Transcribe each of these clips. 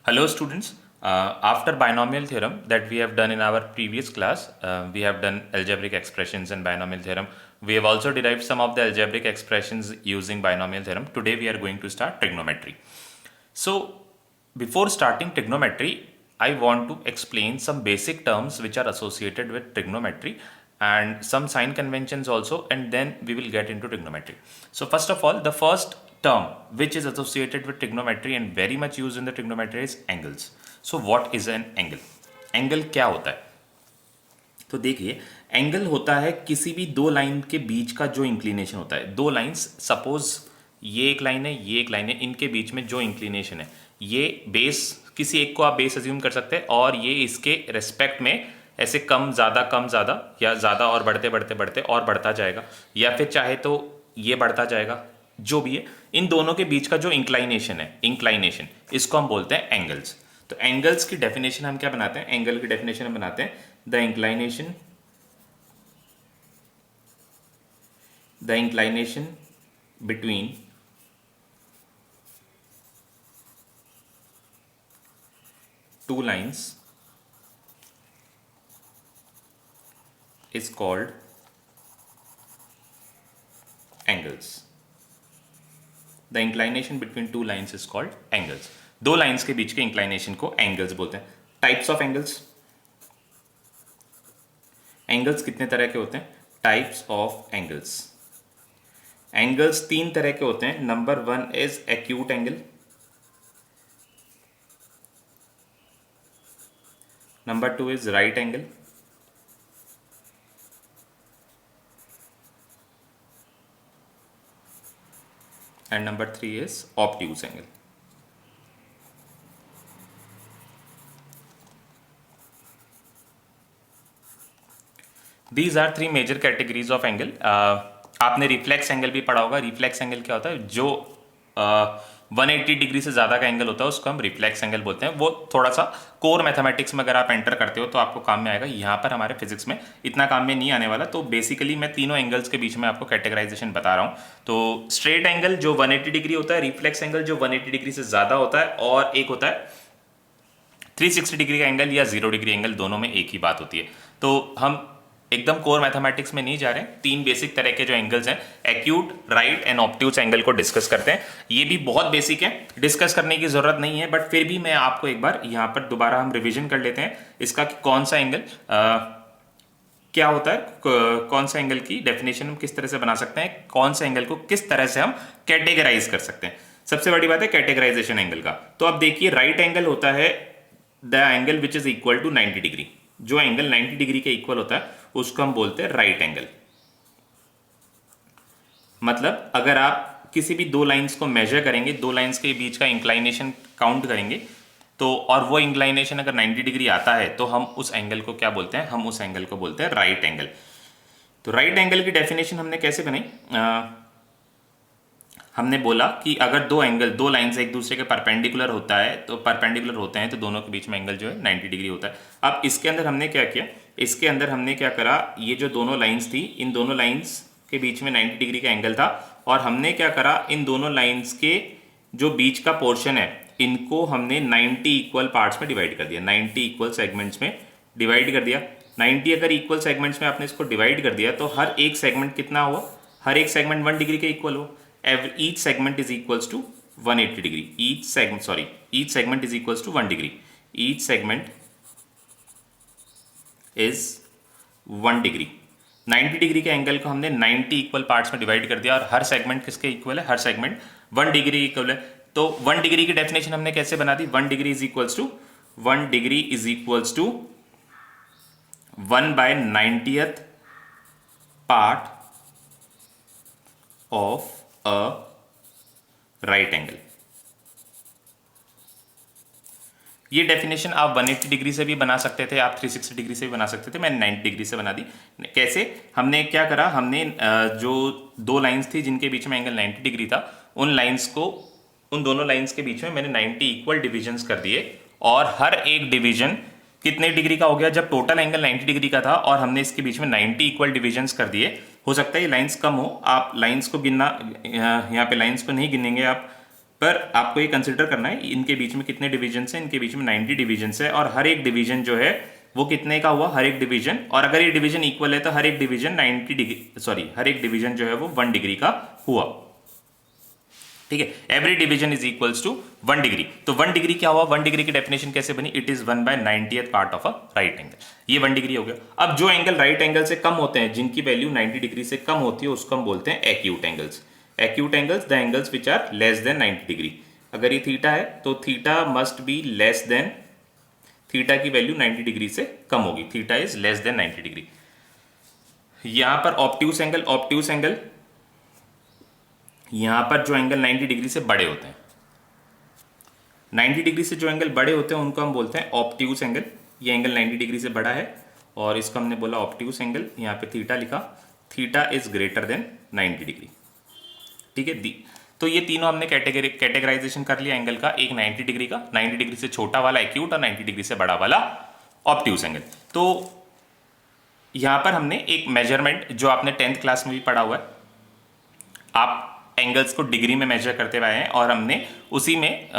Hello students, after binomial theorem that we have done in our previous class, we have done algebraic expressions and binomial theorem. We have also derived some of the algebraic expressions using binomial theorem. Today we are going to start trigonometry. So before starting trigonometry, I want to explain some basic terms which are associated with trigonometry and some sign conventions also, and then we will get into trigonometry. So first of all, the first term which is associated with trigonometry and very much used in the trigonometry is angles. So what is an angle? Angle क्या होता है? तो देखिए, angle होता है किसी भी दो लाइन के बीच का जो इंक्लिनेशन होता है. दो लाइंस, सपोज ये एक लाइन है, ये एक लाइन है, इनके बीच में जो इंक्लिनेशन है, ये बेस, किसी एक को आप बेस अज्यूम कर सकते हैं और ये इसके रेस्पेक्ट में ऐसे कम ज़्यादा या ज़्यादा और बढ़ते बढ़ते बढ़ते और बढ़ता जाएगा, या फिर चाहे तो ये बढ़ता जाएगा, जो भी है. इन दोनों के बीच का जो इंक्लाइनेशन है, इंक्लाइनेशन, इसको हम बोलते हैं एंगल्स. तो एंगल्स की डेफिनेशन हम क्या बनाते हैं? एंगल की डेफिनेशन हम बनाते हैं the inclination between two lines is called angles. The inclination between two lines is called angles. दो लाइंस के बीच के इंक्लाइनेशन को एंगल्स बोलते हैं. Types of angles. एंगल्स कितने तरह के होते हैं? Types of angles. एंगल्स तीन तरह के होते हैं. Number one is acute angle. Number two is right angle. And number three is obtuse angle. These are three major categories of angle. आपने रिफ्लेक्स एंगल भी पढ़ा होगा. रिफ्लेक्स एंगल क्या होता है? जो 180 डिग्री से ज़्यादा का एंगल होता है उसको हम रिफ्लेक्स एंगल बोलते हैं. वो थोड़ा सा कोर मैथमेटिक्स में अगर आप एंटर करते हो तो आपको काम में आएगा. यहाँ पर हमारे फिजिक्स में इतना काम में नहीं आने वाला. तो बेसिकली मैं तीनों एंगल्स के बीच में आपको कैटेगराइजेशन बता रहा हूँ. तो स्ट्रेट एंगल जो 180 डिग्री होता है, रिफ्लेक्स एंगल जो 180 डिग्री से ज़्यादा होता है, और एक होता है 360 डिग्री का एंगल या 0 डिग्री एंगल. दोनों में एक ही बात होती है. तो हम एकदम कोर मैथमेटिक्स में नहीं जा रहे हैं. तीन बेसिक तरह के जो एंगल्स हैं, acute, right and obtuse angle को डिस्कस करते हैं. ये भी बहुत बेसिक है, डिस्कस करने की जरूरत नहीं है, बट फिर भी मैं आपको एक बार यहाँ पर दोबारा हम रिवीजन कर लेते हैं इसका कि कौन सा एंगल क्या होता है, कौन सा एंगल की डेफिनेशन हम किस तरह से बना सकते हैं, कौन से एंगल को किस तरह से हम कैटेगराइज कर सकते हैं. सबसे बड़ी बात है कैटेगराइजेशन एंगल का. तो अब देखिए, राइट एंगल होता है the angle which is equal to 90 degree. जो एंगल 90 डिग्री के इक्वल होता है उसको हम बोलते हैं राइट एंगल. मतलब अगर आप किसी भी दो लाइंस को मेजर करेंगे, दो लाइंस के बीच का इंक्लाइनेशन काउंट करेंगे, तो और वो इंक्लाइनेशन अगर 90 डिग्री आता है तो हम उस एंगल को क्या बोलते हैं? हम उस एंगल को बोलते हैं राइट एंगल. तो राइट एंगल की डेफिनेशन हमने कैसे बनाई? हमने बोला कि अगर दो एंगल, दो लाइंस एक दूसरे के परपेंडिकुलर होता है, तो परपेंडिकुलर होते हैं तो दोनों के बीच में एंगल जो है 90 डिग्री होता है. अब इसके अंदर हमने क्या किया? इसके अंदर हमने क्या करा? ये जो दोनों लाइंस थी, इन दोनों लाइंस के बीच में 90 डिग्री का एंगल था, और हमने क्या करा? इन दोनों लाइंस के जो बीच का पोर्शन है, इनको हमने 90 इक्वल पार्ट्स में डिवाइड कर दिया. 90 इक्वल सेगमेंट्स में डिवाइड कर दिया. 90 अगर इक्वल सेगमेंट्स में आपने इसको डिवाइड कर दिया तो हर एक सेगमेंट कितना हुआ? हर एक सेगमेंट 1 डिग्री के इक्वल हो. Each segment is equals to 180 degree. Each segment is equals to 1 degree. Each segment is 1 degree. 90 degree के एंगल को हमने 90 इक्वल पार्ट्स में डिवाइड कर दिया, और हर सेगमेंट किसके इक्वल है? हर सेगमेंट 1 डिग्री इक्वल है. तो 1 डिग्री की डेफिनेशन हमने कैसे बना दी? 1 degree is equals to 1/90th part of a right angle. ये डेफिनेशन आप 180 डिग्री से भी बना सकते थे, आप 360 डिग्री से भी बना सकते थे. मैंने 90 डिग्री से बना दी. कैसे? हमने क्या करा? हमने जो दो लाइंस थी जिनके बीच में एंगल 90 डिग्री था, उन लाइंस को, उन दोनों लाइंस के बीच में मैंने 90 इक्वल डिविजन्स कर दिए, और हर एक डिवीजन कितने डिग्री का हो गया? जब टोटल एंगल 90 डिग्री का था और हमने इसके बीच में 90 इक्वल डिविजन्स कर दिए. हो सकता है ये लाइंस कम हो, आप लाइंस को गिनना, यहाँ पे लाइंस को नहीं गिनेंगे आप, पर आपको ये कंसिडर करना है इनके बीच में कितने डिवीजन है, इनके बीच में 90 डिवीजन है, और हर एक डिवीजन जो है वो कितने का हुआ, हर एक डिवीजन, और अगर ये डिवीजन इक्वल है तो हर एक डिवीजन 90 डिग्री, सॉरी हर एक डिवीजन जो है वो 1 डिग्री का हुआ। ठीक है, every division is equals to 1 degree. तो 1 डिग्री क्या हुआ, 1 डिग्री की डेफिनेशन कैसे बनी, it is 1/90th part of a right angle, ये 1 डिग्री हो गया। अब जो एंगल राइट एंगल से कम होते हैं, जिनकी वैल्यू 90 डिग्री से कम होती है, उसको हम बोलते हैं acute angles. Acute angles the angles which are less than 90 degree. अगर ये थीटा है तो theta must be less than, theta की वैल्यू 90 डिग्री से कम होगी, theta is less than 90 degree. यहां पर ऑब्ट्यूस एंगल, ऑब्ट्यूस एंगल यहां पर जो एंगल 90 डिग्री से बड़े होते हैं, 90 डिग्री से जो एंगल बड़े होते हैं उनको हम बोलते हैं ऑब्ट्यूस एंगल। ये एंगल 90 डिग्री से बड़ा है और इसको हमने बोला ऑब्ट्यूस एंगल, यहां पे थीटा लिखा, theta is greater than 90 degree. ठीक है, तो ये तीनों हमने कैटेगराइजेशन कर लिया एंगल का, एक 90 डिग्री का, 90 डिग्री से छोटा वाला एक्यूट और 90 डिग्री से बड़ा वाला ऑब्ट्यूस एंगल। तो यहां पर हमने एक मेजरमेंट जो आपने 10th क्लास में भी पढ़ा हुआ है, आप एंगल्स को डिग्री में मेजर करते हुए आए हैं, और हमने उसी में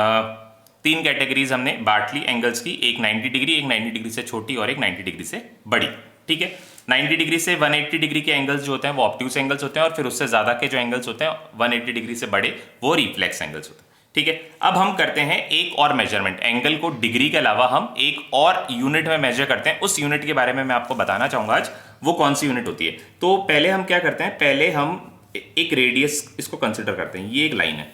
3 कैटेगरीज हमने बांट ली एंगल्स की, एक 90 डिग्री, एक 90 डिग्री से छोटी और एक 90 डिग्री से बड़ी। ठीक है, 90 डिग्री से 180 डिग्री के एंगल्स जो होते हैं वो ऑब्ट्यूस एंगल्स होते हैं, और फिर उससे ज्यादा के जो एंगल्स होते हैं 180 डिग्री से बड़े वो रिफ्लेक्स एंगल्स होते हैं। ठीक है, अब हम करते हैं एक और मेजरमेंट, एंगल को डिग्री के अलावा हम एक और यूनिट में मेजर करते हैं। उस यूनिट के बारे में मैं आपको बताना चाहूंगा आज, वो कौन सी यूनिट होती है। तो पहले हम क्या करते हैं, पहले हम एक रेडियस इसको कंसिडर करते हैं। ये एक लाइन है,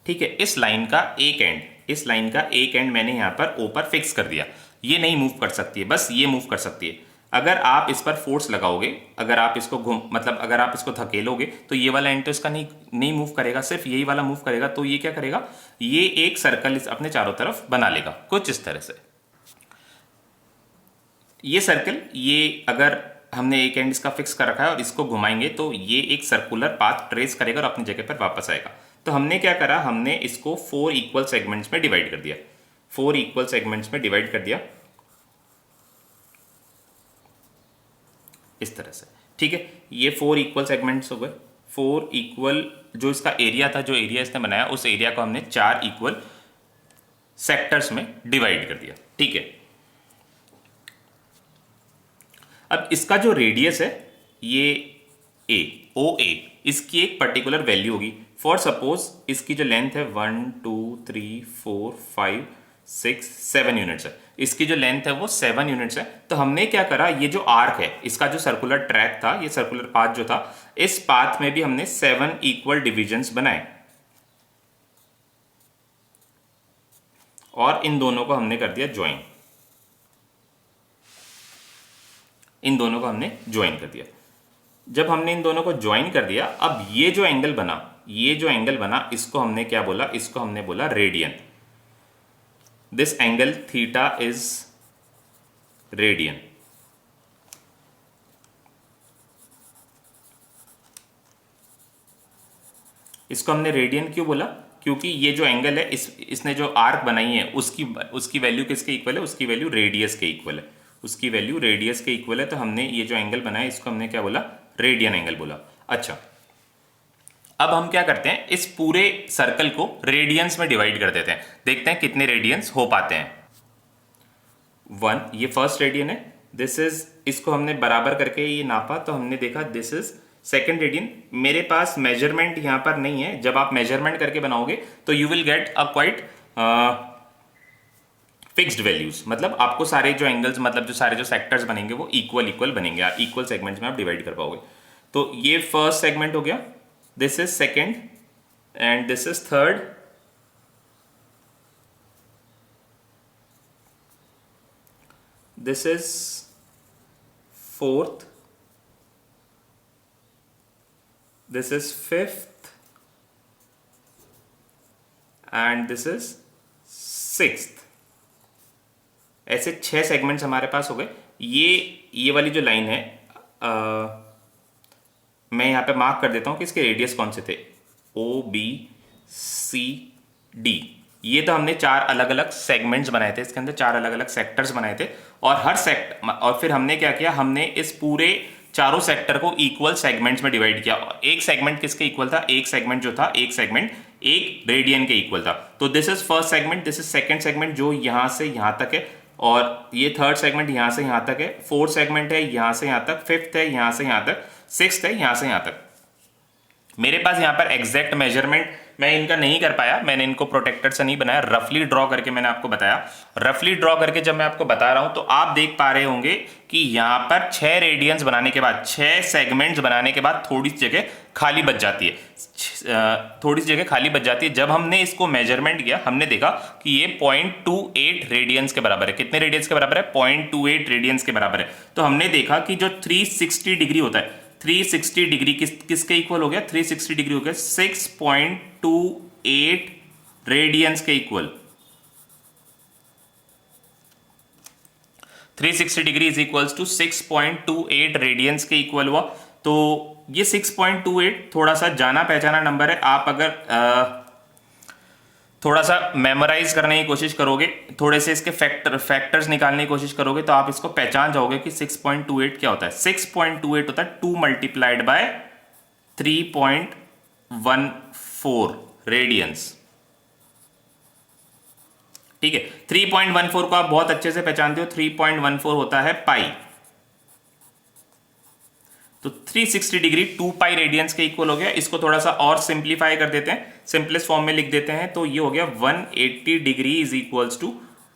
ठीक है, इस लाइन का एक एंड, इस लाइन का एक एंड मैंने यहां पर ओ पर फिक्स कर दिया, ये नहीं मूव कर सकती है, बस ये मूव कर सकती है। अगर आप इस पर फोर्स लगाओगे, अगर आप इसको मतलब अगर आप इसको धकेलोगे तो ये वाला एंड तो इसका नहीं मूव करेगा, सिर्फ यही वाला मूव करेगा। तो ये क्या करेगा, ये एक सर्कल अपने चारों तरफ बना लेगा कुछ इस तरह से। ये सर्कल, ये अगर हमने एक एंड इसका फिक्स कर रखा है और इसको घुमाएंगे तो ये एक सर्कुलर पाथ ट्रेस करेगा और अपनी जगह पर वापस आएगा। तो हमने क्या करा, हमने इसको 4 इक्वल सेगमेंट्स में डिवाइड कर दिया, 4 इक्वल सेगमेंट्स में डिवाइड कर दिया इस तरह से। ठीक है, ये 4 इक्वल सेगमेंट्स हो गए, 4 इक्वल, जो इसका एरिया था, जो एरिया इसने बनाया, उस एरिया को हमने 4 इक्वल सेक्टर्स में डिवाइड कर दिया। ठीक है, अब इसका जो रेडियस है, ये ए, ओ ए, इसकी एक पर्टिकुलर वैल्यू होगी। फॉर सपोज इसकी जो लेंथ है 1 2 3 4 5 6 7 यूनिट्स है, इसकी जो लेंथ है वो 7 यूनिट्स है। तो हमने क्या करा, ये जो आर्क है, इसका जो सर्कुलर ट्रैक था, ये सर्कुलर पाथ जो था, इस पाथ में भी हमने 7 इक्वल डिविजन्स बनाए, और इन दोनों को हमने कर दिया ज्वाइन, इन दोनों को हमने ज्वाइन कर दिया। जब हमने इन दोनों को ज्वाइन कर दिया, अब ये जो एंगल बना, ये जो एंगल बना, इसको हमने क्या बोला, इसको हमने बोला radian. This angle theta is radian. इसको हमने रेडियन क्यों बोला, क्योंकि ये जो एंगल है, इसने जो आर्क बनाई है उसकी वैल्यू किसके इक्वल है, उसकी वैल्यू रेडियस के इक्वल है, उसकी वैल्यू रेडियस के इक्वल है। तो हमने ये जो एंगल बनाया इसको हमने क्या बोला, रेडियन एंगल बोला। अच्छा, अब हम क्या करते हैं, इस पूरे सर्कल को रेडियंस में डिवाइड कर देते हैं, देखते हैं कितने रेडियंस हो पाते हैं। 1, ये फर्स्ट रेडियन है, दिस इज, इसको हमने बराबर करके ये नापा तो हमने देखा दिस इज सेकेंड रेडियन। मेरे पास मेजरमेंट यहां पर नहीं है, जब आप मेजरमेंट करके बनाओगे तो you will get a quite fixed values, मतलब आपको सारे जो एंगल्स, मतलब जो सारे जो सेक्टर्स बनेंगे वो इक्वल बनेंगे, इक्वल सेगमेंट्स में आप डिवाइड कर पाओगे। तो ये फर्स्ट सेगमेंट हो गया, this is second, and this is third, this is fourth, this is fifth, and this is sixth. ऐसे 6 सेगमेंट्स हमारे पास हो गए। ये वाली जो लाइन है, मैं यहाँ पे मार्क कर देता हूँ कि इसके रेडियस कौन से थे, ओ बी सी डी। ये तो हमने 4 अलग अलग सेगमेंट्स बनाए थे, 4 अलग अलग सेक्टर्स बनाए थे, और हर सेक्टर, और फिर हमने क्या किया, हमने इस पूरे चारों सेक्टर को इक्वल सेगमेंट्स में डिवाइड किया। एक सेगमेंट किसके इक्वल था? एक सेगमेंट जो था, एक सेगमेंट एक रेडियन के इक्वल था। तो this is first segment, this is second segment जो यहां से यहां तक है, और ये थर्ड सेगमेंट यहां से यहां तक है, फोर्थ सेगमेंट है यहां से यहां तक, फिफ्थ है यहां से यहां तक, सिक्स्थ है यहां से यहां तक। मेरे पास यहां पर एग्जैक्ट मेजरमेंट मैं इनका नहीं कर पाया, मैंने इनको प्रोटेक्टर से नहीं बनाया, रफली ड्रॉ करके मैंने आपको बताया। रफली ड्रॉ करके जब मैं आपको बता रहा हूं तो आप देख पा रहे होंगे कि यहां पर 6 रेडियंस बनाने के बाद, 6 सेगमेंट्स बनाने के बाद थोड़ी सी जगह खाली बच जाती है, थोड़ी सी जगह खाली बच जाती है। जब हमने इसको मेजरमेंट किया, हमने देखा कि ये 0.28 रेडियंस के बराबर है। कितने रेडियंस के बराबर है? 0.28 रेडियंस के बराबर है। तो हमने देखा कि जो 360 डिग्री होता है, 360 डिग्री किसके इक्वल हो गया? 360 डिग्री हो गया 6.28 रेडियंस के equal. 360 degree is equals to 6.28 radians के इक्वल हुआ। तो ये 6.28 थोड़ा सा जाना पहचाना नंबर है। आप अगर थोड़ा सा मेमोराइज करने की कोशिश करोगे, थोड़े से इसके फैक्टर्स निकालने की कोशिश करोगे, तो आप इसको पहचान जाओगे कि 6.28 क्या होता है। 6.28 होता है 2 मल्टीप्लाइड बाय 3.14 रेडियंस। ठीक है, 3.14 को आप बहुत अच्छे से पहचानते हो, 3.14 होता है पाई। तो 360 डिग्री 2 पाई रेडियंस के इक्वल हो गया। इसको थोड़ा सा और सिंप्लीफाई कर देते हैं, सिंपलेस्ट फॉर्म में लिख देते हैं, तो ये हो गया 180 degree is equals to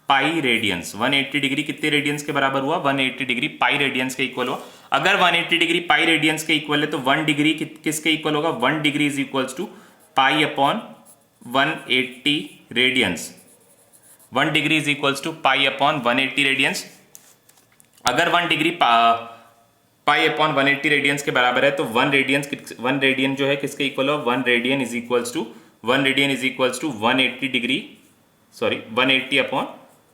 pi radians. 180 degree कितने रेडियंस के बराबर हुआ? 180 डिग्री पाई रेडियंस के इक्वल हुआ। अगर 180 डिग्री पाई रेडियंस के इक्वल है तो 1 डिग्री किसके इक्वल होगा? 1 degree is equals to pi upon 180 radians. 1 degree is equals to pi upon 180 radians. अगर 1 डिग्री पाई अपॉन 180 रेडियंस के बराबर है तो 1 रेडियन जो है किसके इक्वल हो? 1 radian is equals to 180 degree, sorry 180 upon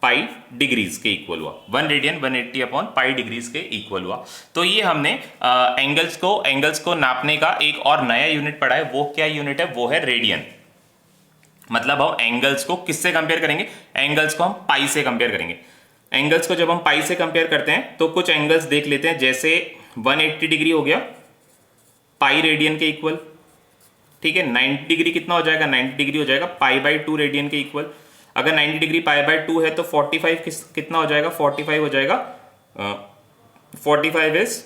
pi degrees के इक्वल हुआ। 1 रेडियन 180 अपॉन पाई डिग्रीज के इक्वल हुआ। तो ये हमने एंगल्स को नापने का एक और नया यूनिट पढ़ा है। वो क्या यूनिट है? वो है रेडियन। मतलब हम एंगल्स को किससे कंपेयर करेंगे? एंगल्स को हम पाई से कंपेयर करेंगे। एंगल्स को जब हम पाई से कंपेयर करते हैं तो कुछ एंगल्स देख लेते हैं, जैसे 180 डिग्री हो गया पाई रेडियन के इक्वल। ठीक है, 90 डिग्री कितना हो जाएगा? 90 डिग्री हो जाएगा पाई बाई 2 रेडियन के इक्वल। अगर 90 डिग्री पाई बाई 2 है तो 45 कितना हो जाएगा? 45 हो जाएगा, 45 इज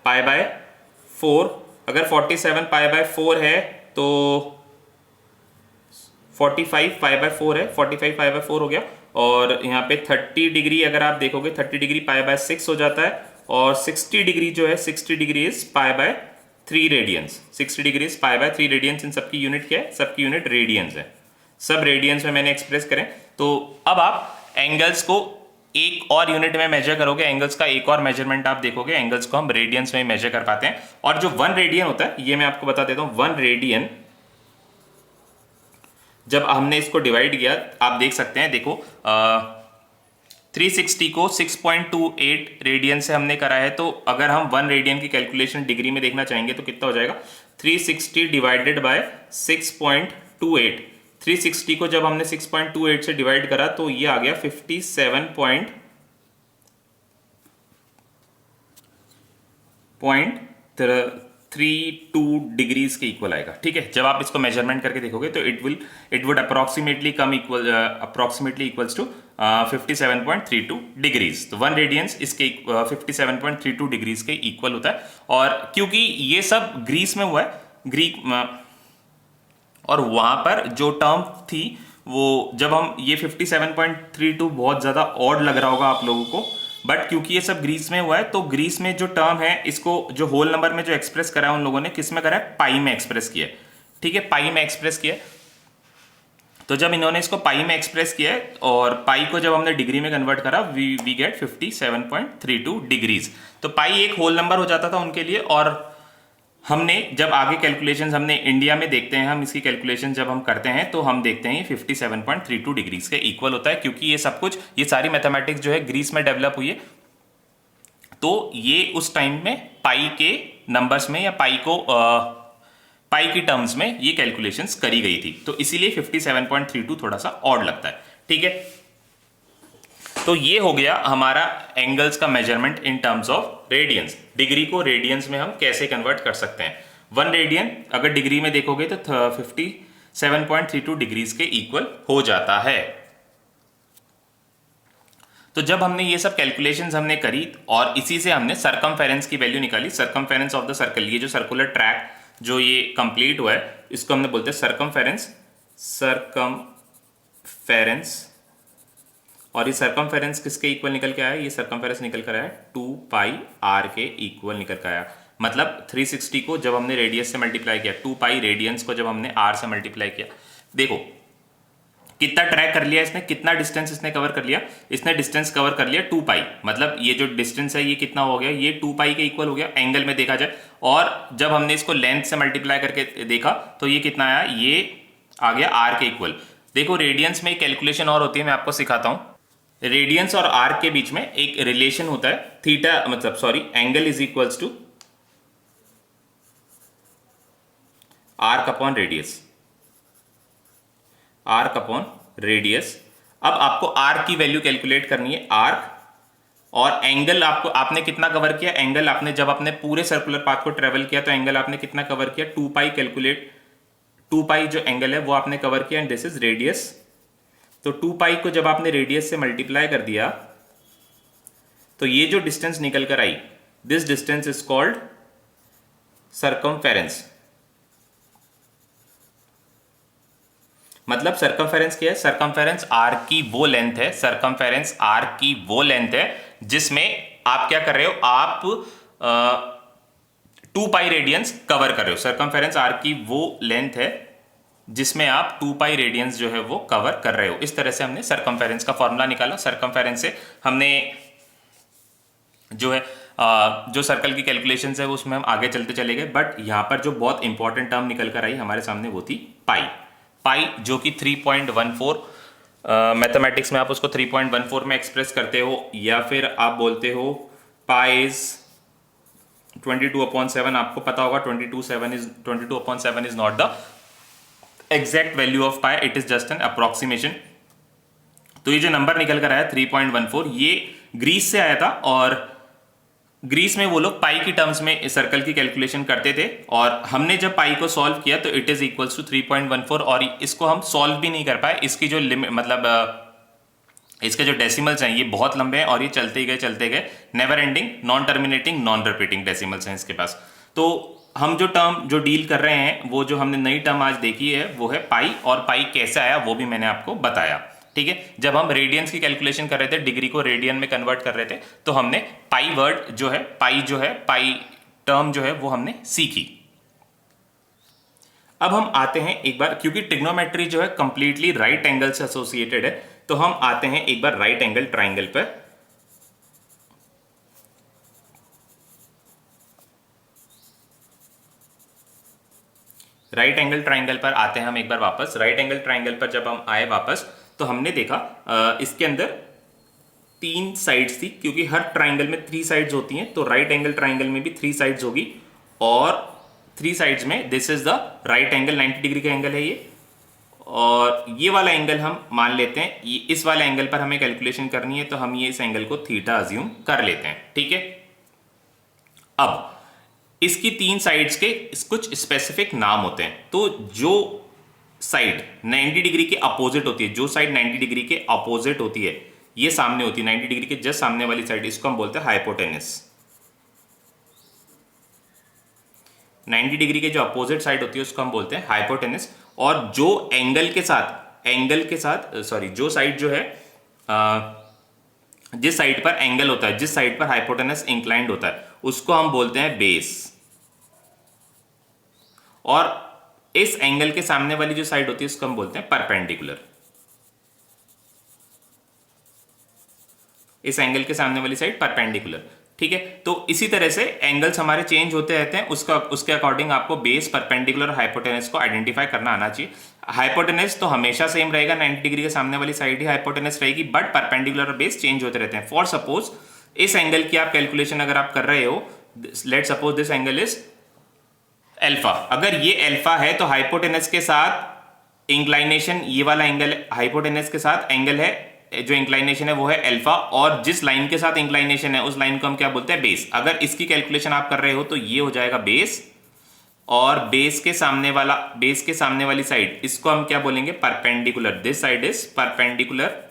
पाई बाय 4। अगर 47 पाई बाय 4 है तो 45 पाई बाय 4 है, 45 पाई बाय 4 हो गया। और यहाँ पे 30 डिग्री अगर आप देखोगे 30 डिग्री पाई बाय 6 हो जाता है, और 60 डिग्री जो है 60 degree is pi by 3 radians. 60 degree is pi by 3 radians. इन सबकी यूनिट क्या है? सबकी यूनिट रेडियंस है। सब रेडियंस में मैंने एक्सप्रेस करें। तो अब आप एंगल्स को एक और यूनिट में मेजर करोगे, एंगल्स का एक और मेजरमेंट आप देखोगे। एंगल्स को हम रेडियंस में मेजर कर पाते हैं। और जो 1 रेडियन होता है, ये मैं आपको बता देता हूं, 1 रेडियन जब हमने इसको डिवाइड किया, आप देख सकते हैं, देखो 360 को 6.28 रेडियन से हमने करा है। तो अगर हम 1 रेडियन की कैलकुलेशन डिग्री में देखना चाहेंगे तो कितना हो जाएगा? 360 डिवाइडेड बाय 6.28। 360 को जब हमने 6.28 से डिवाइड करा तो ये आ गया 57.32 डिग्रीज के इक्वल आएगा। ठीक है, जब आप इसको मेजरमेंट करके देखोगे तो it would approximately equals to 57.32 degrees. तो 1 रेडियंस इसके 57.32 डिग्रीज के इक्वल होता है। और क्योंकि ये सब ग्रीस में हुआ है, ग्रीक और वहां पर जो टर्म थी वो, जब हम ये 57.32 बहुत ज्यादा ऑड लग रहा होगा आप लोगों को, बट क्योंकि ये सब ग्रीस में हुआ है तो ग्रीस में जो टर्म है, इसको जो होल नंबर में जो एक्सप्रेस करा है उन लोगों ने किस में करा है? पाई में एक्सप्रेस किया है। ठीक है, पाई में एक्सप्रेस किया है। तो जब इन्होंने इसको पाई में एक्सप्रेस किया है और पाई को जब हमने डिग्री में कन्वर्ट करा, वी गेट 57.32 डिग्रीज। तो पाई एक होल नंबर हो जाता था उनके लिए। और हमने जब आगे कैलकुलेशंस हमने इंडिया में देखते हैं, हम इसकी कैलकुलेशन जब हम करते हैं तो हम देखते हैं 57.32 डिग्रीज के इक्वल होता है, क्योंकि ये सब कुछ, ये सारी मैथमेटिक्स जो है ग्रीस में डेवलप हुई है। तो ये उस टाइम में पाई के नंबर्स में या पाई की टर्म्स में ये कैलकुलेशंस करी गई थी। तो इसीलिए 57.32 थोड़ा सा ऑड लगता है। ठीक है, तो ये हो गया हमारा एंगल्स का measurement in terms of radians. Degree को रेडियंस में हम कैसे कन्वर्ट कर सकते हैं। 1 रेडियन अगर डिग्री में देखोगे तो 57.32 डिग्रीज के इक्वल हो जाता है। तो जब हमने ये सब कैलकुलेशंस हमने करी और इसी से हमने सरकमफेरेंस की वैल्यू निकाली। सरकमफेरेंस ऑफ द सर्कल, ये जो सर्कुलर ट्रैक जो ये कंप्लीट हुआ है इसको हमने बोलते हैं सरकमफेरेंस। और ये सरकमफेरेंस किसके इक्वल निकल के आया? ये सरकमफेरेंस निकल कर आया 2 पाई आर के इक्वल निकल कर आया। मतलब 360 को जब हमने रेडियस से मल्टीप्लाई किया, 2 पाई रेडियंस को जब हमने आर से मल्टीप्लाई किया, देखो कितना ट्रैक कर लिया इसने, कितना डिस्टेंस इसने कवर कर लिया। इसने डिस्टेंस कवर कर लिया 2 पाई, मतलब ये जो डिस्टेंस है ये कितना हो गया, ये 2 पाई के इक्वल हो गया एंगल में देखा जाए। और जब हमने इसको लेंथ से मल्टीप्लाई करके देखा तो ये कितना आया, ये आ गया आर के इक्वल। देखो रेडियंस में एक कैलकुलेशन और होती है, मैं आपको सिखाता हूं। रेडियंस और आर के बीच में एक रिलेशन होता है, थीटा मतलब sorry angle is equals to arc upon radius. Arc upon radius. अब आपको आर्क की वैल्यू कैलकुलेट करनी है, आर्क, और एंगल आपने कितना कवर किया, एंगल आपने जब अपने पूरे सर्कुलर पाथ को ट्रेवल किया तो एंगल आपने कितना कवर किया, 2 पाई कैलकुलेट, 2 पाई जो एंगल है वो आपने कवर किया एंड दिस इज रेडियस। तो 2 पाई को जब आपने रेडियस से मल्टीप्लाई कर दिया तो ये जो डिस्टेंस निकल कर आई, this distance is called circumference. मतलब सरकमफेरेंस क्या है, सरकमफेरेंस आर की वो लेंथ है, सरकमफेरेंस आर की वो लेंथ है जिसमें आप क्या कर रहे हो, आप 2 पाई रेडियंस कवर कर रहे हो। सरकमफेरेंस आर की वो लेंथ है जिसमें आप 2 पाई रेडियंस जो है वो कवर कर रहे हो। इस तरह से हमने सरकमफेरेंस का फॉर्मूला निकाला। सरकमफेरेंस से हमने जो है जो सर्कल की कैलकुलेशंस है उसमें हम आगे चलते चले गए, बट यहां पर जो बहुत इंपॉर्टेंट टर्म निकल कर आई हमारे सामने वो थी पाई। पाई जो कि 3.14, मैथमेटिक्स में आप उसको 3.14 में एक्सप्रेस करते हो, या फिर आप बोलते हो पाई इज 22/7। आपको पता होगा 22/7 is not the exact value of pi, it is just an approximation. तो ये जो नंबर निकल कर आया 3.14, ये ग्रीस से आया था, और ग्रीस में वो लोग पाई की टर्म्स में सर्कल की कैलकुलेशन करते थे, और हमने जब पाई को सॉल्व किया तो इट इज इक्वल्स टू 3.14, और इसको हम सॉल्व भी नहीं कर पाए। इसकी जो लिमिट मतलब इसके जो डेसिमल्स हैं ये बहुत लंबे हैं और ये चलते गए, never ending, non terminating, non repeating decimals हैं इसके पास। तो हम जो टर्म जो डील कर रहे हैं, वो जो हमने नई टर्म आज देखी है वो है पाई, और पाई कैसे आया वो भी मैंने आपको बताया। ठीक है, जब हम रेडियंस की कैलकुलेशन कर रहे थे, डिग्री को रेडियन में कन्वर्ट कर रहे थे, तो हमने पाई वर्ड जो है, पाई टर्म जो है वो हमने सीखी। अब हम आते हैं एक बार, क्योंकि ट्रिग्नोमेट्री जो है कंप्लीटली राइट एंगल से एसोसिएटेड है, तो हम आते हैं एक बार राइट एंगल ट्राइंगल पर। राइट एंगल ट्राइंगल पर आते हैं हम एक बार वापस। राइट एंगल ट्राइंगल पर जब हम आए वापस तो हमने देखा इसके अंदर 3 साइड्स थी, क्योंकि हर ट्राइंगल में 3 साइड्स होती हैं, तो राइट एंगल ट्राइंगल में भी 3 साइड्स होगी, और 3 साइड्स में this is the right angle, 90 degree का एंगल है ये, और ये वाला एंगल हम मान लेते हैं, ये इस वाले एंगल पर हमें कैलकुलेशन करनी है तो हम ये इस एंगल को थीटा अज्यूम कर लेते हैं। ठीक है, अब इसकी 3 साइड्स के कुछ स्पेसिफिक नाम होते हैं। तो जो साइड 90 डिग्री के अपोजिट होती है, जो साइड 90 डिग्री के अपोजिट होती है, ये सामने होती है 90 डिग्री के जस्ट सामने वाली साइड, इसको हम बोलते हैं हाइपोटेनस। 90 डिग्री के जो अपोजिट साइड होती है उसको हम बोलते हैं हाइपोटेनस। और जो जो साइड जो है जिस साइड पर एंगल होता है, जिस साइड पर हाइपोटेनस इंक्लाइंड होता है, उसको हम बोलते हैं बेस। और इस एंगल के सामने वाली जो साइड होती है उसको हम बोलते हैं परपेंडिकुलर। इस एंगल के सामने वाली साइड परपेंडिकुलर। ठीक है, तो इसी तरह से एंगल्स हमारे चेंज होते रहते हैं, उसके अकॉर्डिंग आपको बेस, परपेंडिकुलर और हाइपोटेनस को आइडेंटिफाई करना आना चाहिए। हाइपोटेनस तो हमेशा सेम रहेगा, 90 डिग्री के सामने वाली साइड ही हाइपोटेनस रहेगी, बट परपेंडिकुलर और बेस चेंज होते रहते हैं। फॉर सपोज इस एंगल की आप कैलकुलेशन अगर आप कर रहे हो, let suppose this angle is alpha, अगर ये अल्फा है तो हाइपोटेनस के साथ इंक्लाइनेशन, ये वाला एंगल हाइपोटेनस के साथ एंगल है जो इंक्लाइनेशन है वो है अल्फा, और जिस लाइन के साथ इंक्लाइनेशन है उस लाइन को हम क्या बोलते हैं, बेस। अगर इसकी कैलकुलेशन आप कर रहे हो तो ये हो जाएगा बेस, और बेस के सामने वाली साइड इसको हम क्या बोलेंगे, perpendicular. This side is perpendicular,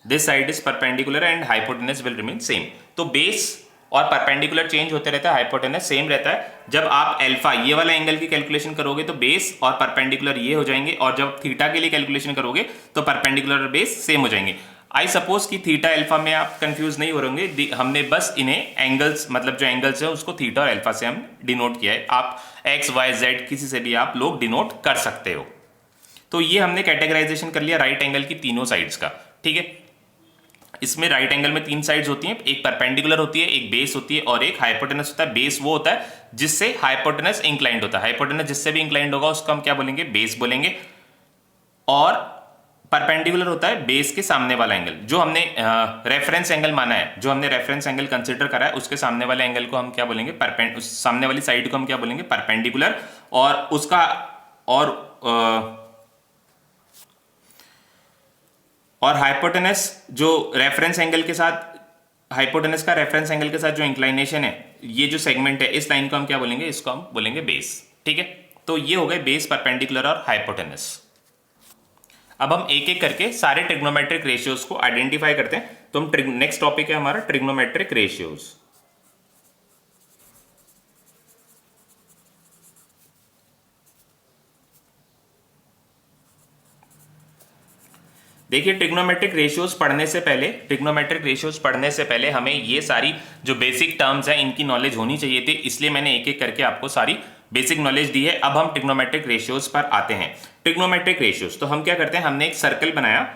this side is perpendicular and hypotenuse will remain same. तो बेस और परपेंडिकुलर चेंज होते रहता है, हाइपोटेनस सेम रहता है। जब आप अल्फा ये वाला एंगल की कैलकुलेशन करोगे तो बेस और परपेंडिकुलर ये हो जाएंगे, और जब थीटा के लिए कैलकुलेशन करोगे तो परपेंडिकुलर और बेस सेम हो जाएंगे। आई सपोज कि थीटा अल्फा में आप कंफ्यूज नहीं हो रहे, हमने बस इन्हें एंगल्स, मतलब जो एंगल्स है उसको थीटा और अल्फा से हम डिनोट किया है। आप एक्स वाई जेड किसी से भी आप लोग डिनोट कर सकते हो। तो ये हमने कैटेगराइजेशन कर लिया राइट एंगल की तीनों साइड्स का, ठीक है। इसमें राइट एंगल में तीन साइड्स होती हैं, एक परपेंडिकुलर होती है, एक बेस होती है, और एक हाइपोटेनस होता है। बेस वो होता है जिससे हाइपोटेनस इंक्लाइंड होता है, हाइपोटेनस जिससे भी इंक्लाइंड होगा उसको हम क्या बोलेंगे, बेस बोलेंगे। और परपेंडिकुलर होता है बेस के सामने वाला एंगल, जो हमने रेफरेंस एंगल माना है, जो हमने रेफरेंस एंगल कंसीडर करा है, उसके सामने वाले एंगल को हम क्या बोलेंगे, उस सामने वाली साइड को हम क्या बोलेंगे, परपेंडिकुलर। और उसका और हाइपोटेनस जो रेफरेंस एंगल के साथ, हाइपोटेनस का रेफरेंस एंगल के साथ जो इंक्लाइनेशन है, ये जो सेगमेंट है, इस लाइन को हम क्या बोलेंगे, इसको हम बोलेंगे बेस, ठीक है। तो ये हो गए बेस, परपेंडिकुलर और हाइपोटेनस। अब हम एक एक करके सारे ट्रिग्नोमेट्रिक रेशियोज को आइडेंटिफाई करते हैं। तो हम नेक्स्ट टॉपिक है हमारा ट्रिग्नोमेट्रिक रेशियोज। देखिए, ट्रिग्नोमेट्रिक रेशियोज पढ़ने से पहले हमें ये सारी जो बेसिक टर्म्स हैं इनकी नॉलेज होनी चाहिए थी, इसलिए मैंने एक एक करके आपको सारी बेसिक नॉलेज दी है। अब हम ट्रिग्नोमेट्रिक रेशियोज पर आते हैं। ट्रिग्नोमेट्रिक रेशियोज, तो हम क्या करते हैं, हमने एक सर्कल बनाया,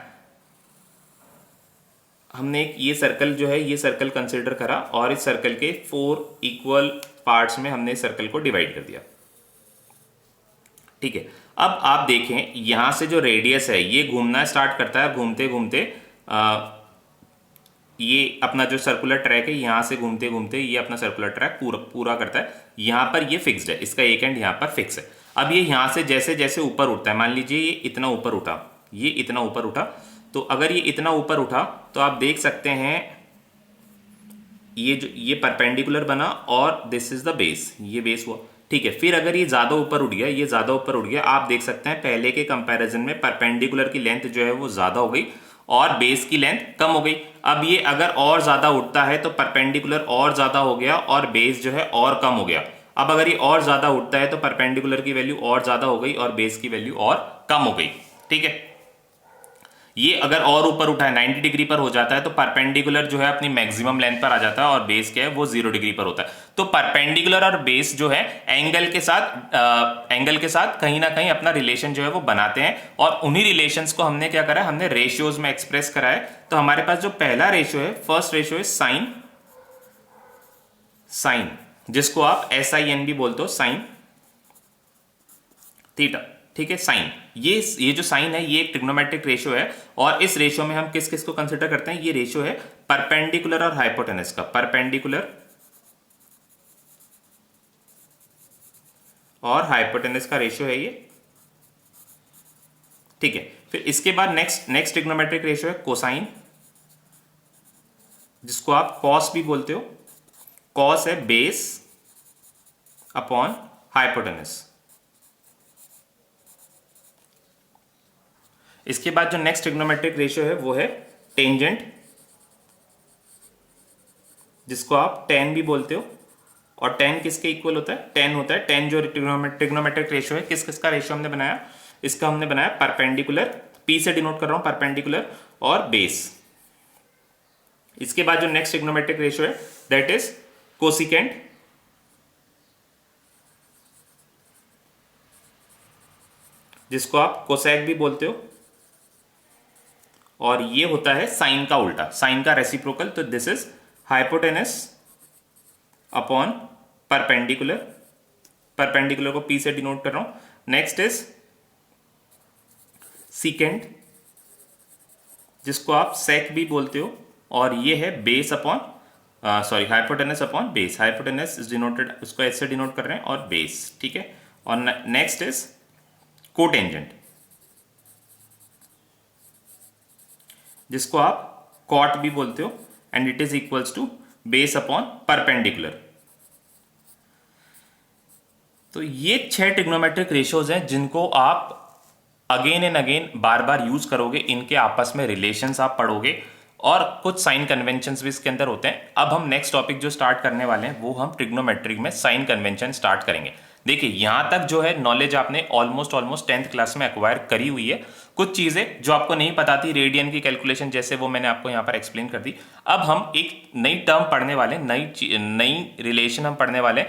हमने एक ये सर्कल जो है, ये सर्कल कंसिडर करा, और इस सर्कल के 4 इक्वल पार्ट्स में हमने सर्कल को डिवाइड कर दिया, ठीक है। अब आप देखें, यहां से जो रेडियस है ये घूमना स्टार्ट करता है, घूमते घूमते ये अपना जो सर्कुलर ट्रैक है, यहां से घूमते घूमते ये अपना सर्कुलर ट्रैक पूरा करता है। यहां पर ये फिक्स्ड है, इसका एक एंड यहां पर फिक्स है। अब ये यहां से जैसे जैसे ऊपर उठता है, मान लीजिए ये इतना ऊपर उठा, ये इतना ऊपर उठा, तो अगर ये इतना ऊपर उठा तो आप देख सकते हैं ये परपेंडिकुलर बना, और दिस इज द बेस, ये बेस हुआ, ठीक है। फिर अगर ये ज्यादा ऊपर उठ गया, ये ज्यादा ऊपर उठ गया, आप देख सकते हैं पहले के कंपैरिजन में परपेंडिकुलर की लेंथ जो है वो ज्यादा हो गई और बेस की लेंथ कम हो गई। अब ये अगर और ज्यादा उठता है तो परपेंडिकुलर और ज्यादा हो गया और बेस जो है और कम हो गया। अब अगर ये और ज्यादा उठता है तो परपेंडिकुलर की वैल्यू और ज्यादा हो गई और बेस की वैल्यू और कम हो गई, ठीक है। ये अगर और ऊपर उठा है, 90 डिग्री पर हो जाता है, तो परपेंडिकुलर जो है अपनी मैक्सिमम लेंथ पर आ जाता है और बेस क्या है वो 0 डिग्री पर होता है। तो परपेंडिकुलर और बेस जो है एंगल के साथ कहीं ना कहीं अपना रिलेशन जो है वो बनाते हैं, और उन्हीं रिलेशंस को हमने क्या करा है, हमने रेशियोज में एक्सप्रेस करा है। तो हमारे पास जो पहला रेशियो है, फर्स्ट रेशियो है साइन, जिसको आप SIN भी बोलते हो, साइन थीटा, ठीक है। साइन, ये जो साइन है ये एक ट्रिग्नोमेट्रिक रेशियो है, और इस रेशियो में हम किस किस को कंसीडर करते हैं, ये रेशियो है परपेंडिकुलर और हाइपोटेनस का, परपेंडिकुलर और हाइपोटेनस का रेशियो है ये, ठीक है। फिर इसके बाद नेक्स्ट ट्रिग्नोमेट्रिक रेशियो है कोसाइन, जिसको आप कॉस भी बोलते हो। कॉस है बेस अपॉन हाइपोटेनस। इसके बाद जो नेक्स्ट ट्रिग्नोमेट्रिक रेशियो है वो है टेंजेंट, जिसको आप टेन भी बोलते हो। और टेन किसके इक्वल होता है, टेन होता है, टेन जो ट्रिग्नोमेट्रिक रेशियो है, किस किसका रेशियो हमने बनाया, इसका हमने बनाया परपेंडिकुलर, P से डिनोट कर रहा हूं, परपेंडिकुलर और बेस। इसके बाद जो नेक्स्ट ट्रिग्नोमेट्रिक रेशियो है दैट इज कोसिकेंट, जिसको आप कोसेक भी बोलते हो, और ये होता है साइन का उल्टा, साइन का रेसिप्रोकल। तो this is hypotenuse upon perpendicular, perpendicular को P से डिनोट कर रहा हूं। नेक्स्ट इज सीकेंट, जिसको आप सेक भी बोलते हो, और ये है base upon hypotenuse upon base, hypotenuse is denoted, उसको ऐसे डिनोट कर रहे हैं, और बेस, ठीक है। और नेक्स्ट इज कोटेंजेंट, जिसको आप कॉट भी बोलते हो, and it is equals to base upon perpendicular. तो ये 6 ट्रिग्नोमेट्रिक रेशियोज हैं जिनको आप अगेन एंड अगेन बार बार यूज करोगे, इनके आपस में रिलेशंस आप पढ़ोगे और कुछ साइन कन्वेंशंस भी इसके अंदर होते हैं। अब हम नेक्स्ट टॉपिक जो स्टार्ट करने वाले हैं वो हम ट्रिग्नोमेट्रिक में साइन कन्वेंशन स्टार्ट करेंगे। देखिए यहां तक जो है नॉलेज आपने ऑलमोस्ट 10th क्लास में एक्वायर करी हुई है। कुछ चीजें जो आपको नहीं पता थी, रेडियन की कैलकुलेशन जैसे, वो मैंने आपको यहां पर एक्सप्लेन कर दी। अब हम एक नई टर्म पढ़ने वाले, नई रिलेशन हम पढ़ने वाले,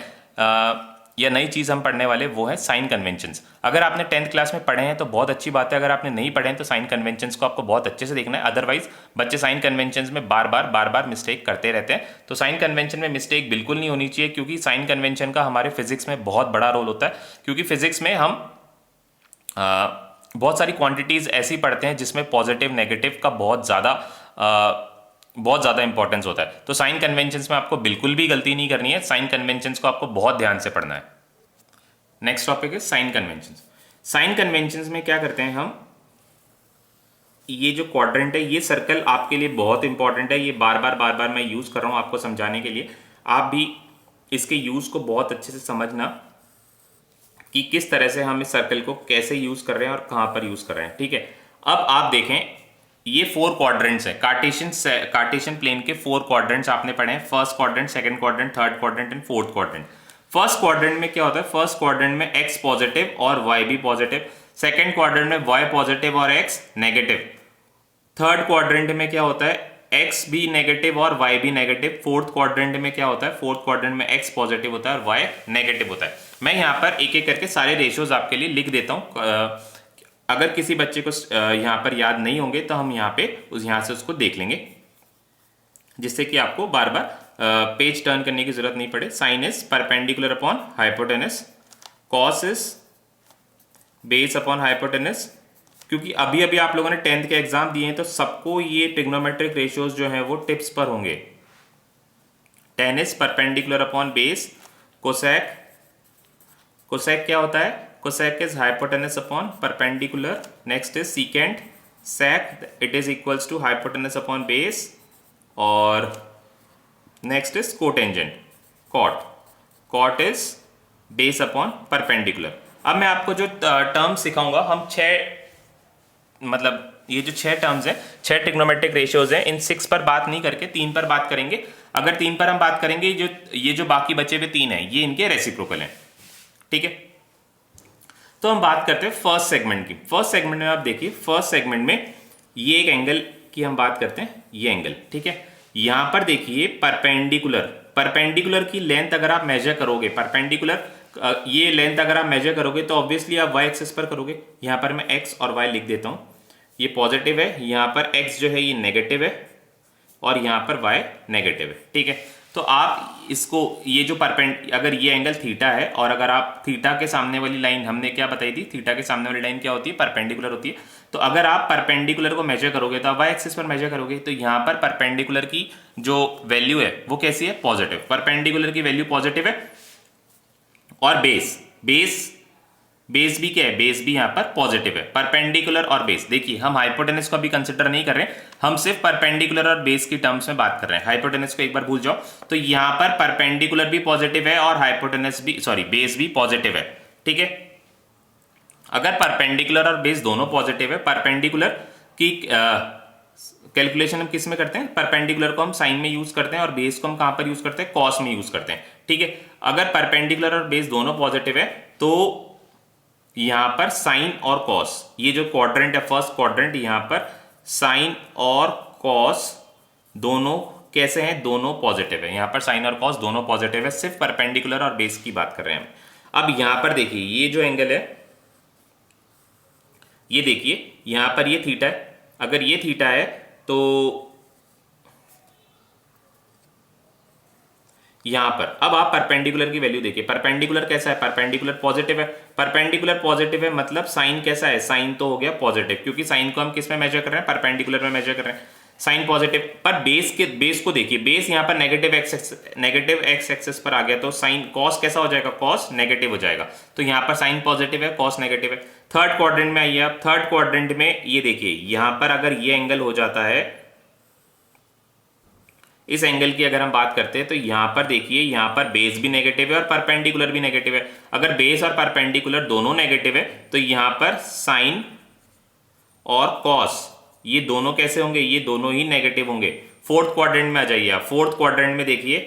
या नई चीज हम पढ़ने वाले, वो है साइन कन्वेंशंस। अगर आपने 10th क्लास में पढ़े हैं तो बहुत अच्छी बात है, अगर आपने नहीं पढ़े हैं तो साइन कन्वेंशंस को आपको बहुत अच्छे से देखना है। अदरवाइज बच्चे साइन कन्वेंशंस में बार बार मिस्टेक करते रहते हैं। तो साइन कन्वेंशन में मिस्टेक बिल्कुल नहीं होनी चाहिए, क्योंकि साइन कन्वेंशन का हमारे फिजिक्स में बहुत बड़ा रोल होता है। क्योंकि फिजिक्स में हम बहुत सारी क्वांटिटीज ऐसी पढ़ते हैं जिसमें पॉजिटिव नेगेटिव का बहुत ज़्यादा इंपॉर्टेंस होता है। तो साइन कन्वेंशंस में आपको बिल्कुल भी गलती नहीं करनी है, साइन कन्वेंशंस को आपको बहुत ध्यान से पढ़ना है। नेक्स्ट टॉपिक है साइन कन्वेंशंस। साइन कन्वेंशंस में क्या करते हैं हम, ये जो क्वाड्रेंट है, ये सर्कल आपके लिए बहुत इंपॉर्टेंट है। ये बार बार मैं यूज कर रहा हूं आपको समझाने के लिए। आप भी इसके यूज को बहुत अच्छे से समझना कि किस तरह से हम इस सर्कल को कैसे यूज कर रहे हैं और कहां पर यूज कर रहे हैं। ठीक है, अब आप देखें, ये 4 क्वाड्रेंट्स हैं। कार्टेशियन प्लेन के 4 क्वाड्रेंट्स आपने पढ़े हैं, first quadrant, second quadrant, third quadrant and fourth quadrant. First quadrant में क्या होता है, फर्स्ट क्वाड्रेंट में x पॉजिटिव और y भी पॉजिटिव, सेकंड क्वाड्रेंट में y पॉजिटिव और x नेगेटिव, थर्ड क्वाड्रेंट में क्या होता है, x भी नेगेटिव और y भी नेगेटिव, फोर्थ क्वाड्रेंट में क्या होता है, फोर्थ क्वाड्रेंट में x पॉजिटिव होता है और y नेगेटिव होता है। मैं यहाँ पर एक एक करके सारे रेशियोज आपके लिए लिख देता हूँ। अगर किसी बच्चे को यहाँ पर याद नहीं होंगे तो हम यहाँ से उसको देख लेंगे, जिससे कि आपको बार बार पेज टर्न करने की जरूरत नहीं पड़े। Sine is perpendicular upon hypotenuse, cos is base upon hypotenuse. क्योंकि अभी अभी आप लोगों ने 10th के एग्जाम दिए हैं तो सबको ये ट्रिग्नोमेट्रिक रेशियोज जो है वो टिप्स पर होंगे। tan is perpendicular upon base, cosec, cosec क्या होता है, cosec is hypotenuse upon perpendicular. Next is secant, sec it is equals to hypotenuse upon base, और next is cotangent, cot, cot is base upon perpendicular. अब मैं आपको जो term सिखाऊंगा, हम 6 मतलब ये जो 6 टर्म्स हैं, 6 ट्रिग्नोमेट्रिक रेशियोज हैं, इन 6 पर बात नहीं करके 3 पर बात करेंगे। अगर 3 पर हम बात करेंगे, ये जो बाकी बचे हुए 3 हैं ये इनके रेसिप्रोकल हैं। ठीक है, तो हम बात करते हैं फर्स्ट सेगमेंट की। फर्स्ट सेगमेंट में आप देखिए, फर्स्ट सेगमेंट में ये एक एंगल की हम बात करते हैं, ये एंगल। ठीक है, यहां पर देखिए परपेंडिकुलर की लेंथ अगर आप मेजर करोगे, परपेंडिकुलर ये लेंथ अगर आप मेजर करोगे तो ऑब्वियसली आप y एक्सिस पर करोगे। यहां पर मैं x और y लिख देता हूं, ये पॉजिटिव है, यहां पर x जो है ये नेगेटिव है और यहां पर y नेगेटिव है। ठीक है, तो आप इसको, ये जो अगर ये एंगल थीटा है और अगर आप थीटा के सामने वाली लाइन, हमने क्या बताई थी, थीटा के सामने वाली लाइन क्या होती है, परपेंडिकुलर होती है। तो अगर आप परपेंडिकुलर को मेजर करोगे तो आप y एक्सिस पर मेजर करोगे, तो यहां पर परपेंडिकुलर की जो वैल्यू है वो कैसी है, पॉजिटिव। परपेंडिकुलर की वैल्यू पॉजिटिव है और बेस भी क्या है, बेस भी यहां पर पॉजिटिव है। परपेंडिकुलर और बेस, देखिए हम हाइपोटेनस को भी कंसिडर नहीं कर रहे, हम सिर्फ परपेंडिकुलर और बेस की टर्म्स में बात कर रहे हैं। हाइपोटेनस को एक बार भूल जाओ। तो यहां पर परपेंडिकुलर भी पॉजिटिव है और बेस भी पॉजिटिव है। ठीक है, अगर परपेंडिकुलर और बेस दोनों पॉजिटिव है, परपेंडिकुलर की कैलकुलेशन हम किस में करते हैं, परपेंडिकुलर को हम साइन में यूज करते हैं और बेस को हम कहां पर यूज करते हैं, कॉस में यूज करते हैं। ठीक है, अगर परपेंडिकुलर और बेस दोनों पॉजिटिव है तो यहां पर साइन और कॉस, ये जो क्वाड्रेंट है फर्स्ट क्वाड्रेंट, यहां पर साइन और कॉस दोनों कैसे हैं, दोनों पॉजिटिव है। यहां पर साइन और कॉस दोनों पॉजिटिव है, सिर्फ परपेंडिकुलर और बेस की बात कर रहे हैं हम। अब यहां पर देखिए, ये जो एंगल है, ये देखिए यहां पर ये थीटा है, अगर ये थीटा है तो यहां पर अब आप परपेंडिकुलर की वैल्यू देखिए, परपेंडिकुलर कैसा है, परपेंडिकुलर पॉजिटिव है। परपेंडिकुलर पॉजिटिव है मतलब साइन कैसा है, साइन तो हो गया पॉजिटिव, क्योंकि साइन को हम किस में मेजर कर रहे हैं, परपेंडिकुलर में मेजर कर रहे हैं, साइन पॉजिटिव। पर बेस को देखिए, बेस यहां पर नेगेटिव एक्स एक्सिस पर आ गया, तो साइन कॉस कैसा हो जाएगा, कॉस नेगेटिव हो जाएगा। तो यहां पर साइन पॉजिटिव है, कॉस नेगेटिव है। थर्ड क्वाड्रेंट में आइए आप। थर्ड क्वाड्रेंट में ये देखिए, यहां पर अगर ये एंगल हो जाता है, इस एंगल की अगर हम बात करते हैं तो यहां पर देखिए, यहां पर बेस भी नेगेटिव है और परपेंडिकुलर भी नेगेटिव है। अगर बेस और परपेंडिकुलर दोनों नेगेटिव है तो यहां पर साइन और कॉस ये दोनों कैसे होंगे, ये दोनों ही नेगेटिव होंगे। फोर्थ क्वाड्रेंट में आ जाइए आप। फोर्थ क्वाड्रेंट में देखिए,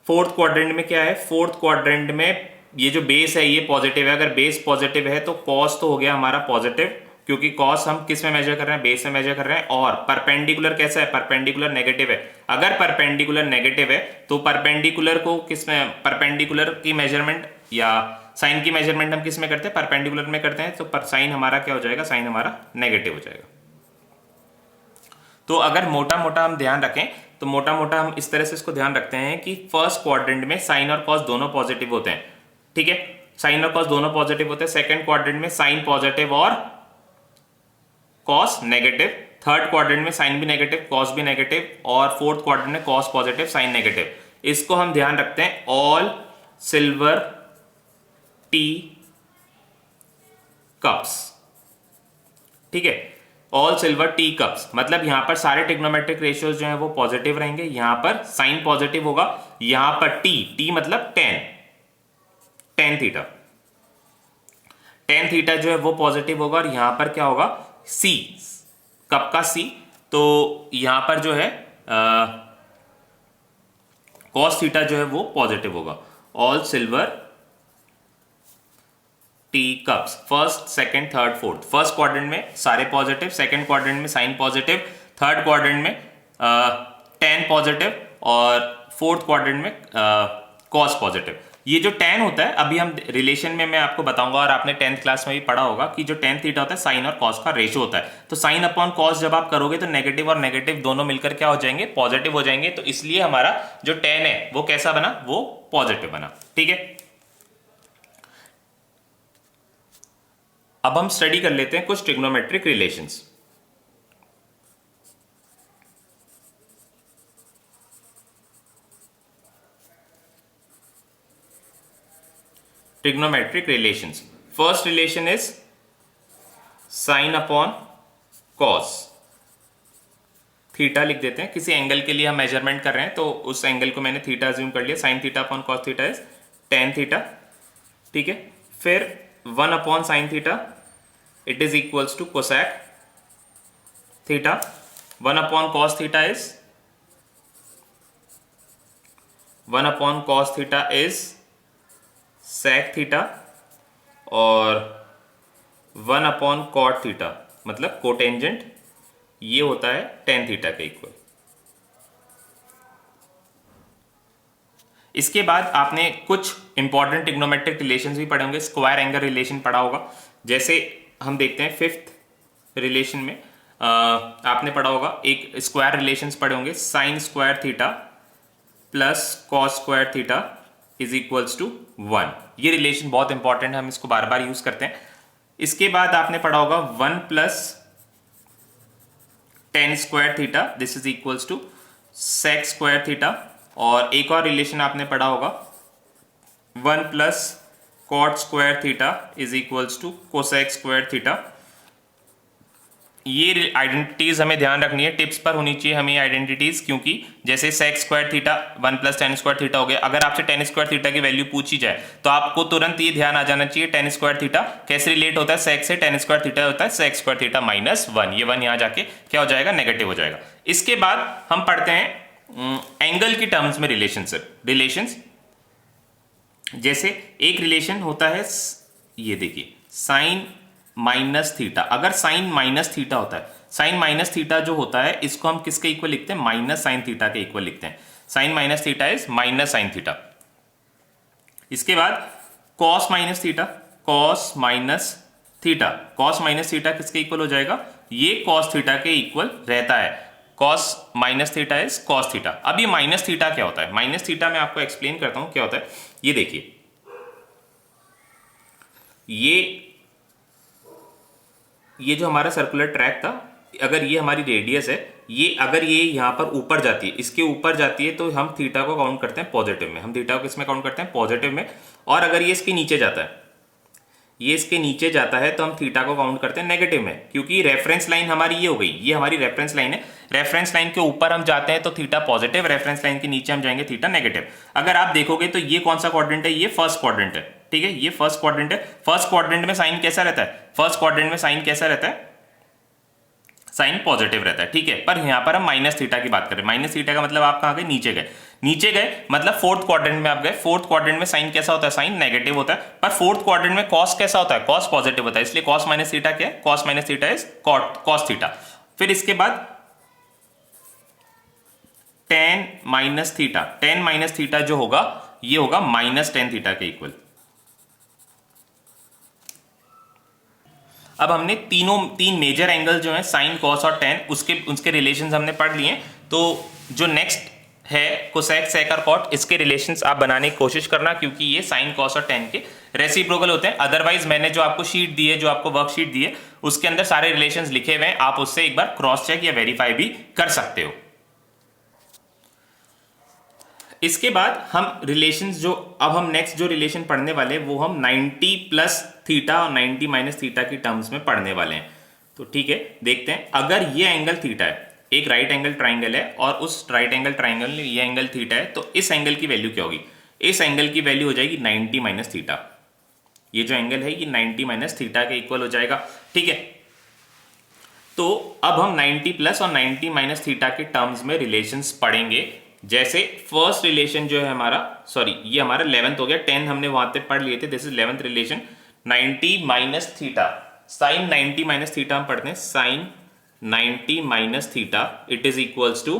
फोर्थ क्वाड्रेंट में क्या है, फोर्थ क्वाड्रेंट में ये जो बेस है ये पॉजिटिव है। अगर बेस पॉजिटिव है तो कॉस तो हो गया हमारा पॉजिटिव, क्योंकि कॉस हम किस में मेजर कर रहे हैं, बेस में मेजर कर रहे हैं। और परपेंडिकुलर कैसा है, परपेंडिकुलर नेगेटिव है। अगर परपेंडिकुलर नेगेटिव है तो परपेंडिकुलर को किस में, परपेंडिकुलर की मेजरमेंट या साइन की मेजरमेंट हम किस में करते हैं, परपेंडिकुलर में करते हैं। तो साइन हमारा क्या हो जाएगा, साइन हमारा नेगेटिव हो जाएगा। तो अगर मोटा मोटा हम ध्यान रखें तो मोटा मोटा हम इस तरह से इसको ध्यान रखते हैं कि फर्स्ट क्वाड्रेंट में साइन और कॉस दोनों पॉजिटिव होते हैं, ठीक है, साइन और कॉस दोनों पॉजिटिव होते हैं। सेकंड क्वाड्रेंट में साइन पॉजिटिव और कॉस नेगेटिव। थर्ड क्वाड्रेंट में साइन भी नेगेटिव, कॉस भी नेगेटिव। और फोर्थ क्वाड्रेंट में कॉस पॉजिटिव, साइन नेगेटिव। इसको हम ध्यान रखते हैं ऑल सिल्वर टी कप्स, ठीक है, ऑल सिल्वर टी कप्स। मतलब यहां पर सारे ट्रिग्नोमेट्रिक रेशियोज जो हैं वो पॉजिटिव रहेंगे। यहां पर साइन पॉजिटिव होगा, यहां पर टी मतलब टेन थीटा, टेन थीटा जो है वो पॉजिटिव होगा। और यहां पर क्या होगा, सी, कप का सी। तो यहां पर जो है कॉस थीटा जो है वो पॉजिटिव होगा। All silver T cups, first second third fourth. First quadrant में सारे पॉजिटिव, सेकंड क्वाड्रेंट में साइन पॉजिटिव, थर्ड क्वाड्रेंट में टेन पॉजिटिव और फोर्थ क्वाड्रेंट में कॉस पॉजिटिव। ये जो टेन होता है, अभी हम रिलेशन में मैं आपको बताऊंगा और आपने 10th क्लास में भी पढ़ा होगा कि जो टेन थीटा होता है साइन और कॉस का रेशियो होता है। तो साइन अपॉन कॉस जब आप करोगे तो नेगेटिव और नेगेटिव दोनों मिलकर क्या हो जाएंगे, पॉजिटिव हो जाएंगे। तो इसलिए हमारा जो टेन है वो कैसा बना, वो पॉजिटिव बना, ठीक है। अब हम स्टडी कर लेते हैं कुछ trigonometric relations. Trigonometric relations. First relation is sine upon cos. Theta लिख देते हैं, किसी एंगल के लिए हम मेजरमेंट कर रहे हैं तो उस एंगल को मैंने थीटा अज्यूम कर लिया। Sine theta upon cos theta is tan theta, ठीक है। फिर 1 upon sine theta, it is equals to cosec theta. 1 upon cos theta is 1 upon cos theta is sec theta. और 1 अपॉन कॉट थीटा मतलब cotangent, ये होता है tan theta के equal. इसके बाद आपने कुछ इंपॉर्टेंट ट्रिग्नोमेट्रिक रिलेशंस भी पढ़े होंगे। स्क्वायर एंगल रिलेशन पढ़ा होगा। जैसे हम देखते हैं फिफ्थ रिलेशन में आपने पढ़ा होगा, एक स्क्वायर रिलेशंस पढ़े होंगे, sine square theta plus cos square theta is equals to 1। ये रिलेशन बहुत इंपॉर्टेंट है, हम इसको बार बार यूज करते हैं। इसके बाद आपने पढ़ा होगा 1 plus tan square theta, this is equals to sec square theta. और एक और रिलेशन आपने पढ़ा होगा 1 plus cot square theta is equals to cosec square theta. ये आइडेंटिटीज हमें ध्यान रखनी है, टिप्स पर होनी चाहिए हमें आइडेंटिटीज, क्योंकि जैसे sec square theta 1 plus tan square theta हो गया। अगर आपसे टेन स्क्वायर थीटा की वैल्यू पूछी जाए तो आपको तुरंत ये ध्यान आ जाना चाहिए टेन स्क्वायर थीटा कैसे रिलेट होता है सेक से। टेन स्क्वायर थीटा होता है सेक स्क्वायर थीटा माइनस 1। ये 1 यहाँ जाके क्या हो जाएगा, नेगेटिव हो जाएगा। इसके बाद हम पढ़ते हैं एंगल की टर्म्स में रिलेशंस। जैसे एक रिलेशन होता है, ये देखिए, साइन माइनस थीटा। अगर साइन माइनस थीटा होता है, साइन माइनस थीटा जो होता है इसको हम किसके इक्वल लिखते हैं, माइनस साइन थीटा के इक्वल लिखते हैं। Sine minus theta is minus sine theta. इसके बाद cos minus theta, cos minus theta, cos minus theta किसके इक्वल हो जाएगा, ये कॉस थीटा के इक्वल रहता है। Cos minus theta is cos theta. अब ये माइनस थीटा क्या होता है, माइनस थीटा मैं आपको एक्सप्लेन करता हूं क्या होता है। ये देखिए, ये जो हमारा सर्कुलर ट्रैक था, अगर ये हमारी रेडियस है, ये अगर ये यहां पर ऊपर जाती है, इसके ऊपर जाती है, तो हम थीटा को काउंट करते हैं पॉजिटिव में। हम थीटा को किसमें काउंट करते हैं, पॉजिटिव में। और अगर ये इसके नीचे जाता है, ये इसके नीचे जाता है तो हम थीटा को काउंट करते हैं नेगेटिव में, क्योंकि रेफरेंस लाइन हमारी ये हो गई, ये हमारी रेफरेंस लाइन है। रेफरेंस लाइन के ऊपर हम जाते हैं तो थीटा पॉजिटिव, रेफरेंस लाइन के नीचे हम जाएंगे थीटा नेगेटिव। अगर आप देखोगे तो ये कौन सा क्वाड्रेंट है, ये फर्स्ट क्वाड्रेंट है, ठीक है, ये फर्स्ट क्वाड्रेंट है। फर्स्ट क्वाड्रेंट में साइन कैसा रहता है, फर्स्ट क्वाड्रेंट में साइन कैसा रहता है, साइन पॉजिटिव रहता है, ठीक है। पर यहां पर हम माइनस थीटा की बात करें, माइनस थीटा का मतलब आप कहां गए, नीचे गए, नीचे गए मतलब फोर्थ क्वाड्रेंट में आप गए। फोर्थ क्वाड्रेंट में साइन कैसा होता है, साइन नेगेटिव होता है, पर फोर्थ क्वाड्रेंट में कॉस कैसा होता है, कॉस पॉजिटिव होता है, इसलिए कॉस माइनस थीटा क्या है, cos minus theta is cos theta. फिर इसके बाद ten minus theta, ten minus theta जो होगा ये होगा माइनस टेन थीटा के इक्वल। अब हमने तीन मेजर एंगल जो है साइन कॉस और टेन, उसके रिलेशंस हमने पढ़ लिए। तो जो नेक्स्ट है कोसेक सेक और कॉट, इसके रिलेशंस आप बनाने की कोशिश करना, क्योंकि ये साइन कॉस और टेन के रेसिप्रोकल होते हैं। अदरवाइज मैंने जो आपको शीट दी है, जो आपको वर्कशीट दी है, उसके अंदर सारे रिलेशंस लिखे हुए हैं, आप उससे एक बार क्रॉस चेक या वेरीफाई भी कर सकते हो। इसके बाद हम रिलेशंस जो अब हम नेक्स्ट जो रिलेशन पढ़ने वाले हैं वो हम 90 प्लस थीटा और 90 माइनस थीटा की टर्म्स में पढ़ने वाले हैं। तो ठीक है, देखते हैं। अगर ये एंगल थीटा है, एक राइट एंगल ट्राइंगल है, और उस राइट एंगल ट्राइंगल में ये एंगल थीटा है, तो इस एंगल की वैल्यू क्या होगी, इस एंगल की वैल्यू हो जाएगी 90 माइनस थीटा। ये जो एंगल है ये 90 माइनस थीटा के इक्वल हो जाएगा, ठीक है। तो अब हम 90 प्लस और 90 माइनस थीटा के टर्म्स में रिलेशंस पढ़ेंगे। जैसे फर्स्ट रिलेशन जो है हमारा, सॉरी ये हमारा 11th हो गया, 10 हमने वहां पे पढ़ लिए थे, this is 11th relation. 90 minus theta, sine 90 minus theta हम पढ़ते हैं, sine 90 minus theta it is equals to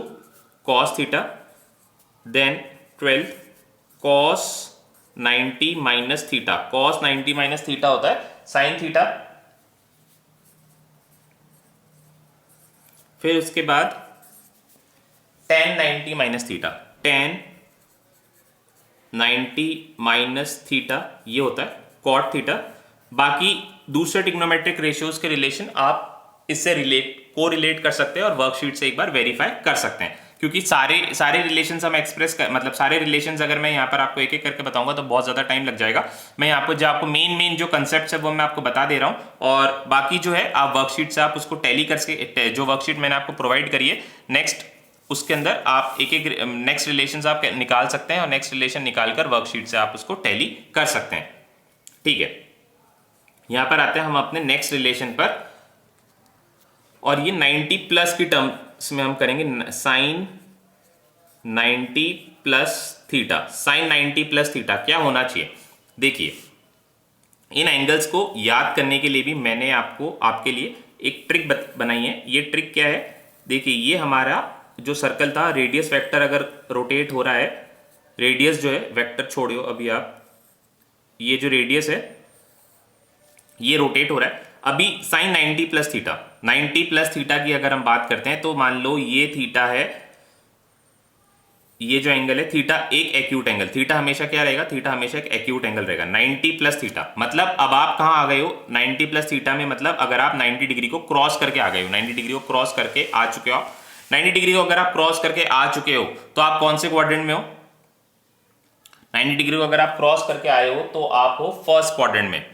cos theta, then 12 cos 90 minus theta, cos 90 minus theta होता है साइन थीटा। फिर उसके बाद tan 90 minus theta, tan 90 minus theta ये होता है cot थीटा। बाकी दूसरे ट्रिग्नोमेट्रिक रेशियोज के रिलेशन आप इससे रिलेट कर सकते हैं और वर्कशीट से एक बार वेरीफाई कर सकते हैं, क्योंकि सारे रिलेशंस हम एक्सप्रेस कर, मतलब सारे रिलेशंस अगर मैं यहाँ पर आपको एक एक करके बताऊंगा तो बहुत ज़्यादा टाइम लग जाएगा। मैं आपको आपको मेन जो कंसेप्ट है वो मैं आपको बता दे रहा हूँ, और बाकी जो है आप वर्कशीट से आप उसको टैली करके, जो वर्कशीट मैंने आपको प्रोवाइड करी है नेक्स्ट, उसके अंदर आप एक एक नेक्स्ट रिलेशंस आप निकाल सकते हैं, और नेक्स्ट रिलेशन निकालकर वर्कशीट से आप उसको टैली कर सकते हैं, ठीक है। यहां पर आते हैं हम अपने नेक्स्ट रिलेशन पर, और ये 90 प्लस की टर्म्स में हम करेंगे sine 90 plus theta. Sine 90 plus theta क्या होना चाहिए, देखिए इन एंगल्स को याद करने के लिए भी मैंने आपके लिए एक ट्रिक बनाई है। ये ट्रिक क्या है, देखिए ये हमारा जो सर्कल था, रेडियस वेक्टर अगर रोटेट हो रहा है, रेडियस जो है वेक्टर छोड़ियो अभी आप, ये जो रेडियस है ये रोटेट हो रहा है। अभी sine 90 plus theta, 90 plus theta की अगर हम बात करते हैं तो मान लो ये थीटा है, ये जो एंगल है थीटा एक एक्यूट एंगल, थीटा हमेशा क्या रहेगा, थीटा हमेशा एक एक्यूट एंगल रहेगा। 90 प्लस थीटा मतलब अब आप कहां आ गए हो, 90 प्लस थीटा में मतलब अगर आप 90 डिग्री को क्रॉस करके आ गए हो, 90 डिग्री को क्रॉस करके आ चुके हो, 90 डिग्री को अगर आप क्रॉस करके आ चुके हो तो आप कौन से क्वाड्रेंट में हो, 90 डिग्री को अगर आप क्रॉस करके आए हो तो आप हो फर्स्ट क्वाड्रेंट में,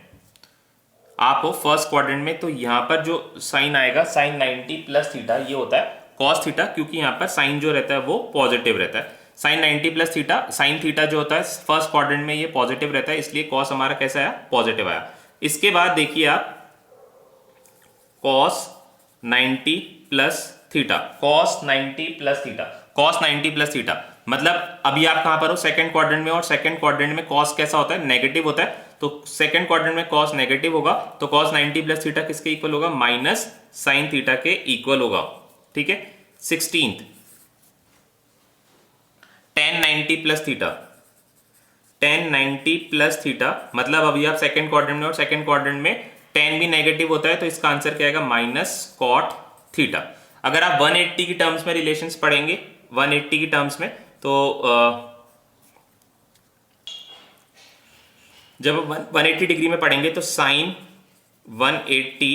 आप हो फर्स्ट क्वाड्रेंट में। तो यहां पर जो साइन आएगा, साइन 90 प्लस थीटा ये होता है कॉस थीटा, क्योंकि यहां पर साइन जो रहता है वो पॉजिटिव रहता है। Sine 90 plus theta, sine theta जो होता है फर्स्ट क्वाड्रेंट में ये पॉजिटिव रहता है, इसलिए कॉस हमारा कैसा आया, पॉजिटिव आया। इसके बाद देखिए आप cos 90 plus theta, cos 90 plus theta, cos 90 plus theta मतलब अभी आप कहां पर हो, सेकंड क्वाड्रेंट में, और सेकंड क्वाड्रेंट में कॉस कैसा होता है, नेगेटिव होता है। तो सेकंड क्वाड्रेंट में कॉस नेगेटिव होगा, तो कॉस 90 प्लस थीटा किसके इक्वल होगा, माइनस साइन थीटा के इक्वल होगा, ठीक है। 16th tan 90 plus theta, tan 90 plus theta मतलब अभी आप सेकंड क्वाड्रेंट में, और सेकंड क्वाड्रेंट में tan भी नेगेटिव होता है, तो इसका आंसर क्या आएगा, माइनस कॉट थीटा। अगर आप 180 की टर्म्स में रिलेशंस पढ़ेंगे, 180 की टर्म्स में, तो जब 180 डिग्री में पढ़ेंगे तो sine 180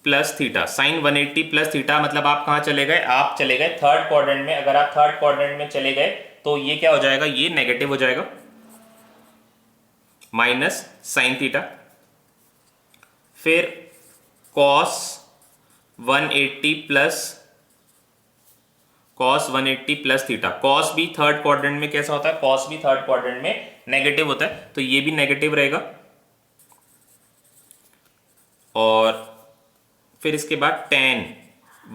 plus theta, sine 180 plus theta मतलब आप कहां चले गए, आप चले गए थर्ड क्वाड्रेंट में। अगर आप थर्ड क्वाड्रेंट में चले गए तो ये क्या हो जाएगा, ये नेगेटिव हो जाएगा, माइनस साइन थीटा। फिर cos 180 प्लस थीटा। कॉस भी थर्ड क्वाड्रेंट में कैसा होता है? कॉस भी थर्ड क्वाड्रेंट में नेगेटिव होता है, तो ये भी नेगेटिव रहेगा। और फिर इसके बाद tan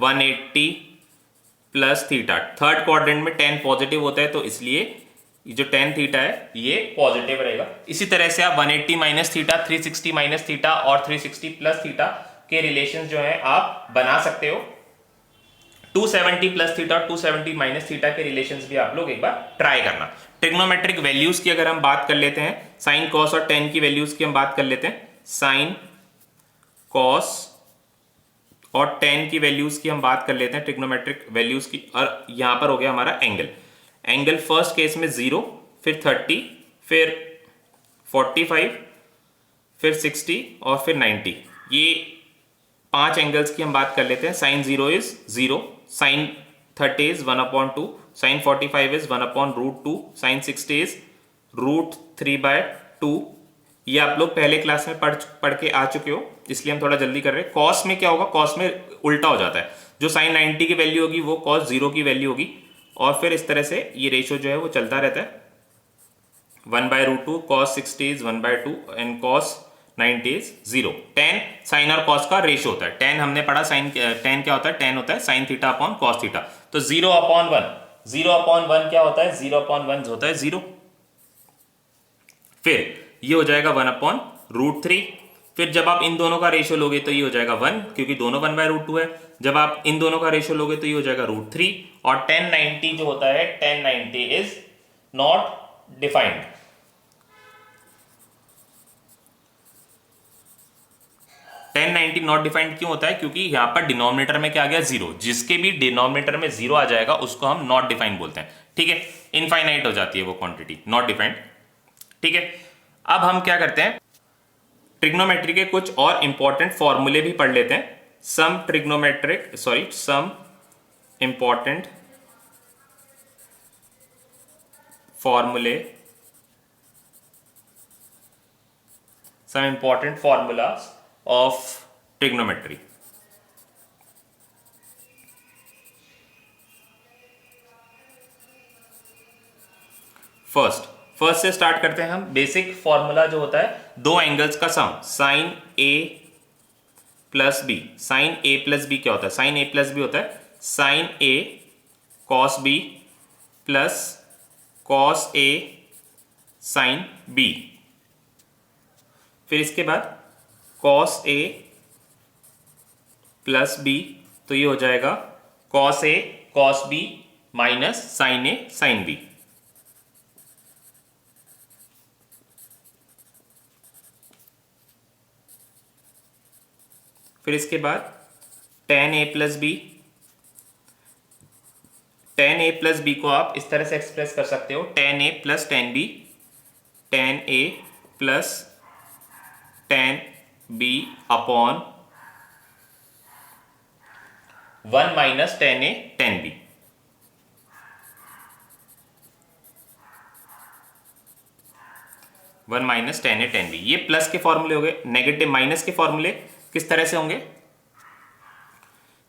180 plus theta. Third quadrant में tan पॉजिटिव होता है, तो इसलिए जो tan थीटा है ये पॉजिटिव रहेगा। इसी तरह से आप 180 माइनस थीटा, 360 माइनस थीटा और 360 प्लस थीटा के रिलेशन जो है आप बना सकते हो। 270 प्लस थीटा, 270 माइनस थीटा के रिलेशंस भी आप लोग एक बार ट्राई करना। ट्रिग्नोमेट्रिक वैल्यूज की अगर हम बात कर लेते हैं, साइन कॉस और tan की वैल्यूज की हम बात कर लेते हैं। साइन कॉस और tan की वैल्यूज की हम बात कर लेते हैं, ट्रिग्नोमेट्रिक वैल्यूज की। और यहां पर हो गया हमारा एंगल फर्स्ट केस में 0, फिर 30, फिर 45, फिर 60 और फिर 90। ये 5 एंगल्स की हम बात कर लेते हैं। Sine 0 is 0, sine 30 is 1/2, sine 45 is 1/√2, sine 60 is √3/2। ये आप लोग पहले क्लास में पढ़ के आ चुके हो, इसलिए हम थोड़ा जल्दी कर रहे हैं। कॉस में क्या होगा? कॉस में उल्टा हो जाता है, जो साइन 90 की वैल्यू होगी वो कॉस 0 की वैल्यू होगी। और फिर इस तरह से ये रेशियो जो है वो चलता रहता है। 1/√2, cos 60 is 1/2 and cos 90 is 0। tan sine और cos का रेशियो होता है। tan हमने पढ़ा, साइन tan क्या होता है? tan होता है sine theta upon cos theta. तो 0/1, 0/1 क्या होता है? 0/1 होता है 0। फिर ये हो जाएगा 1/√3। फिर जब आप इन दोनों का रेशियो लोगे तो ये हो जाएगा 1, क्योंकि दोनों 1/√2 है। जब आप इन दोनों का रेशियो लोगे तो ये हो जाएगा √3। और tan 90 जो होता है, tan 90 is not defined. tan 90 not defined क्यों होता है? क्योंकि यहां पर डिनोमिनेटर में क्या आ गया? 0। जिसके भी डिनोमिनेटर में 0 आ जाएगा उसको हम नॉट डिफाइंड बोलते हैं। ठीक है, इनफाइनाइट हो जाती है वो क्वांटिटी, नॉट डिफाइंड। ठीक है, अब हम क्या करते हैं, ट्रिग्नोमेट्री के कुछ और इंपॉर्टेंट फॉर्मूले भी पढ़ लेते हैं। Some important formulas of trigonometry. First से स्टार्ट करते हैं हम। बेसिक फॉर्मूला जो होता है, दो एंगल्स का सम, sign A plus B. Sine A plus B क्या होता है? साइन ए प्लस बी होता है sign A cos B plus cos A sine B. फिर इसके बाद कॉस ए प्लस बी, तो ये हो जाएगा cos A cos B minus sine A sine B. फिर इसके बाद tan a plus B. tan a plus B को आप इस तरह से एक्सप्रेस कर सकते हो, tan a plus tan b, tan a plus tan b upon 1 minus tan a tan b। One minus tan a tan b। ये plus के फॉर्मूले हो गए। नेगेटिव माइनस के फॉर्मूले किस तरह से होंगे?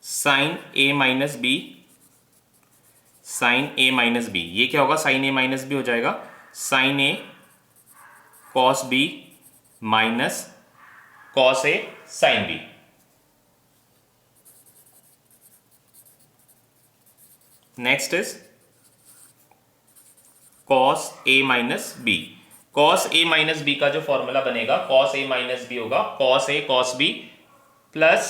Sine a minus B, sine a minus B. ये क्या होगा? साइन a माइनस बी हो जाएगा sine a cos b minus cos a sine b। Next is cos a minus B. Cos a minus B का जो formula बनेगा, cos a minus B होगा cos a cos b plus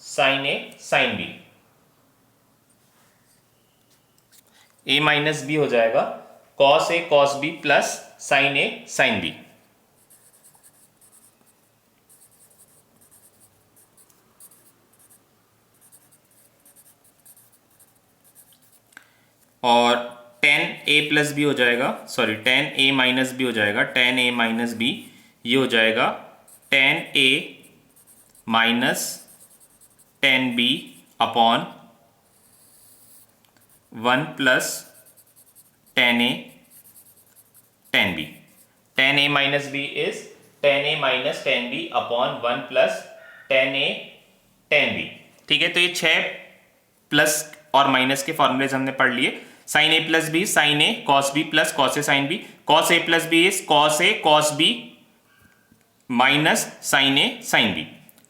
sine a sine b। a minus B हो जाएगा cos a cos b plus sine a sine b। और tan a plus B हो जाएगा, sorry tan a minus B हो जाएगा, tan a minus B. ये हो जाएगा tan a minus tan b upon 1 plus tan a tan b। tan a minus b is tan A minus tan B upon 1 plus tan A tan B. ठीक है, तो ये 6 plus और minus के formulas हमने पढ़ लिए। Sine A plus B sine A cos B plus cos A sine B, cos A plus B is cos A cos B minus sine A sine B,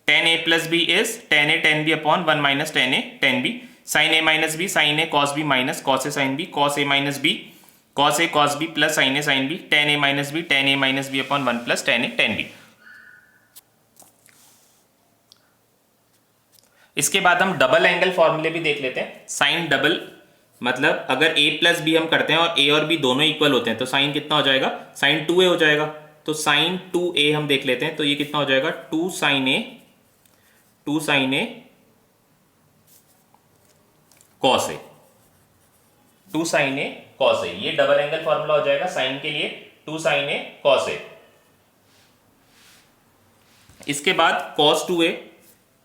tan A plus B is tan A tan B upon 1 minus tan A tan B, sine A minus B sine A cos B minus cos A sine B, cos A minus B cos A cos B plus sine A sine B, tan A minus B tan A minus B upon 1 plus tan A tan B. इसके बाद हम double angle फॉर्मूले भी देख लेते हैं। Sign double मतलब अगर a प्लस बी हम करते हैं और a और b दोनों इक्वल होते हैं तो साइन कितना हो जाएगा, साइन 2a हो जाएगा। तो साइन 2a हम देख लेते हैं, तो ये कितना हो जाएगा 2 sine a cos A, 2 sine A cos A, ये डबल एंगल फॉर्मूला हो जाएगा साइन के लिए 2 साइन ए कॉस ए। इसके बाद cos 2a,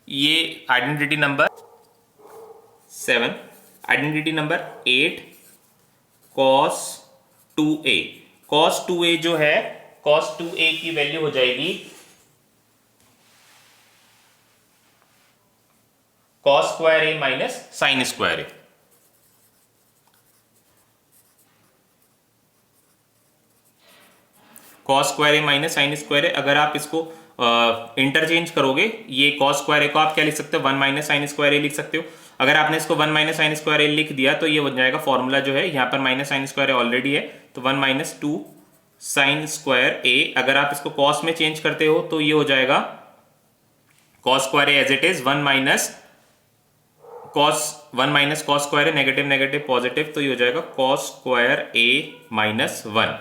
ये identity number 7, identity number 8 cos 2a, cos 2a जो है cos 2a की वैल्यू हो जाएगी cos square A minus sine square A. cos square A minus sine square ए, अगर आप इसको इंटरचेंज करोगे, ये cos स्क्वायर ए को आप क्या लिख सकते हो 1 माइनस साइन स्क्वायर ए लिख सकते हो। अगर आपने इसको 1 माइनस साइन स्क्वायर ए लिख दिया तो ये बन जाएगा फॉर्मूला जो है, यहाँ पर माइनस साइन स्क्वायर ए ऑलरेडी है तो 1 माइनस 2 साइन स्क्वायर ए। अगर आप इसको cos में चेंज करते हो तो ये हो जाएगा cos square A as it is 1 minus cos square A, negative negative positive, तो ये हो जाएगा cos square A minus 1,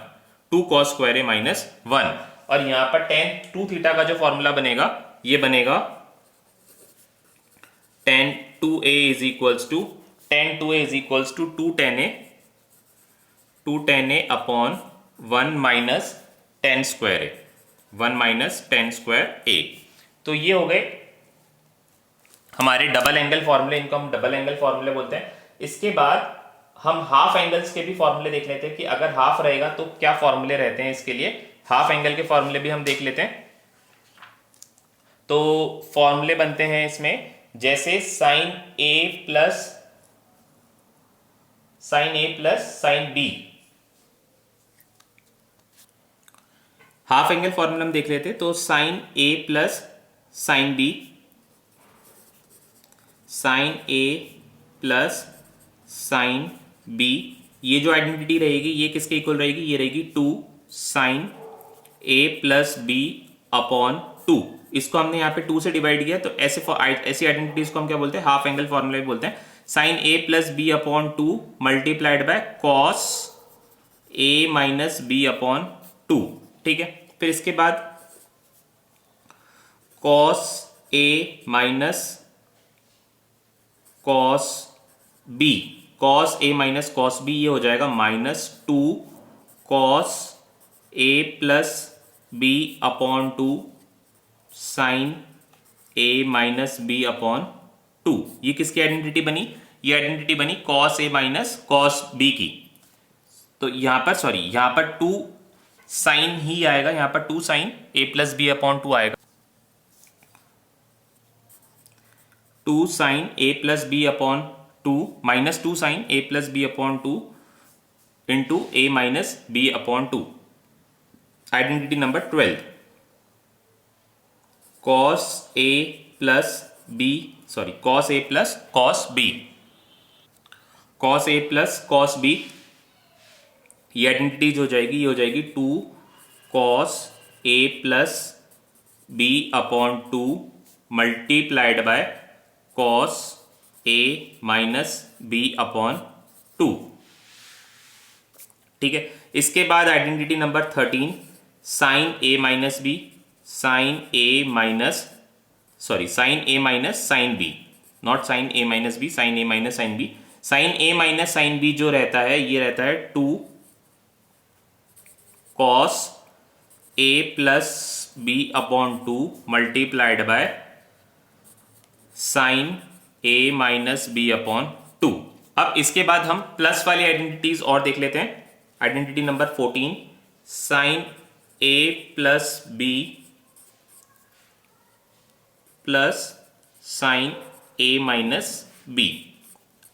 2 cos square A minus 1। और यहां पर tan 2 थीटा का जो फॉर्मूला बनेगा ये बनेगा tan 2a is equals to 2 tan a upon 1 minus tan square A, 1 minus tan square A. तो ये हो गए हमारे डबल एंगल फॉर्मूले, इनको हम डबल एंगल फॉर्मूले बोलते हैं। इसके बाद हम हाफ एंगल्स के भी फॉर्मूले देख लेते हैं कि अगर हाफ रहेगा तो क्या फॉर्मूले रहते हैं। इसके लिए हाफ एंगल के फॉर्मूले भी हम देख लेते हैं। तो फॉर्मूले बनते हैं इसमें जैसे sine A plus sine B. Half angle formula हम देख लेते हैं। तो sine A plus sine B, sine A plus sine B, ये जो आइडेंटिटी रहेगी ये किसके इक्वल रहेगी, ये रहेगी 2 sine A plus B upon 2। इसको हमने यहाँ पे 2 से डिवाइड किया तो ऐसी आइडेंटिटीज को हम क्या बोलते हैं, हाफ एंगल फॉर्मूला भी बोलते हैं। Sine A plus B upon 2 multiplied by cos A minus B upon 2। ठीक है, फिर इसके बाद cos A minus cos B, cos A minus cos B, ये हो जाएगा minus 2 cos A plus B upon 2 sine A minus B upon 2। ये किसकी आइडेंटिटी बनी, ये आइडेंटिटी बनी cos A minus cos B की। तो यहां पर 2 साइन ही आएगा, यहां पर 2 sine A plus B upon 2 आएगा, 2 sine A plus B upon 2 minus 2 sine A plus B upon 2 into A minus B upon 2। Identity number 12 cos A plus B cos A plus cos B, cos A plus cos B, ये identities हो जाएगी, ये हो जाएगी 2 cos A plus B upon 2 multiplied by cos A minus B upon 2। ठीक है, इसके बाद identity number 13 sine A minus B, sine A minus sine B, not sine A minus B, sine A minus sine B. Sine A minus sine B जो रहता है ये रहता है 2 cos A plus B upon 2 multiplied by sine A minus B upon 2। अब इसके बाद हम प्लस वाली आइडेंटिटीज और देख लेते हैं। Identity number 14 sine A plus B plus sine A minus B.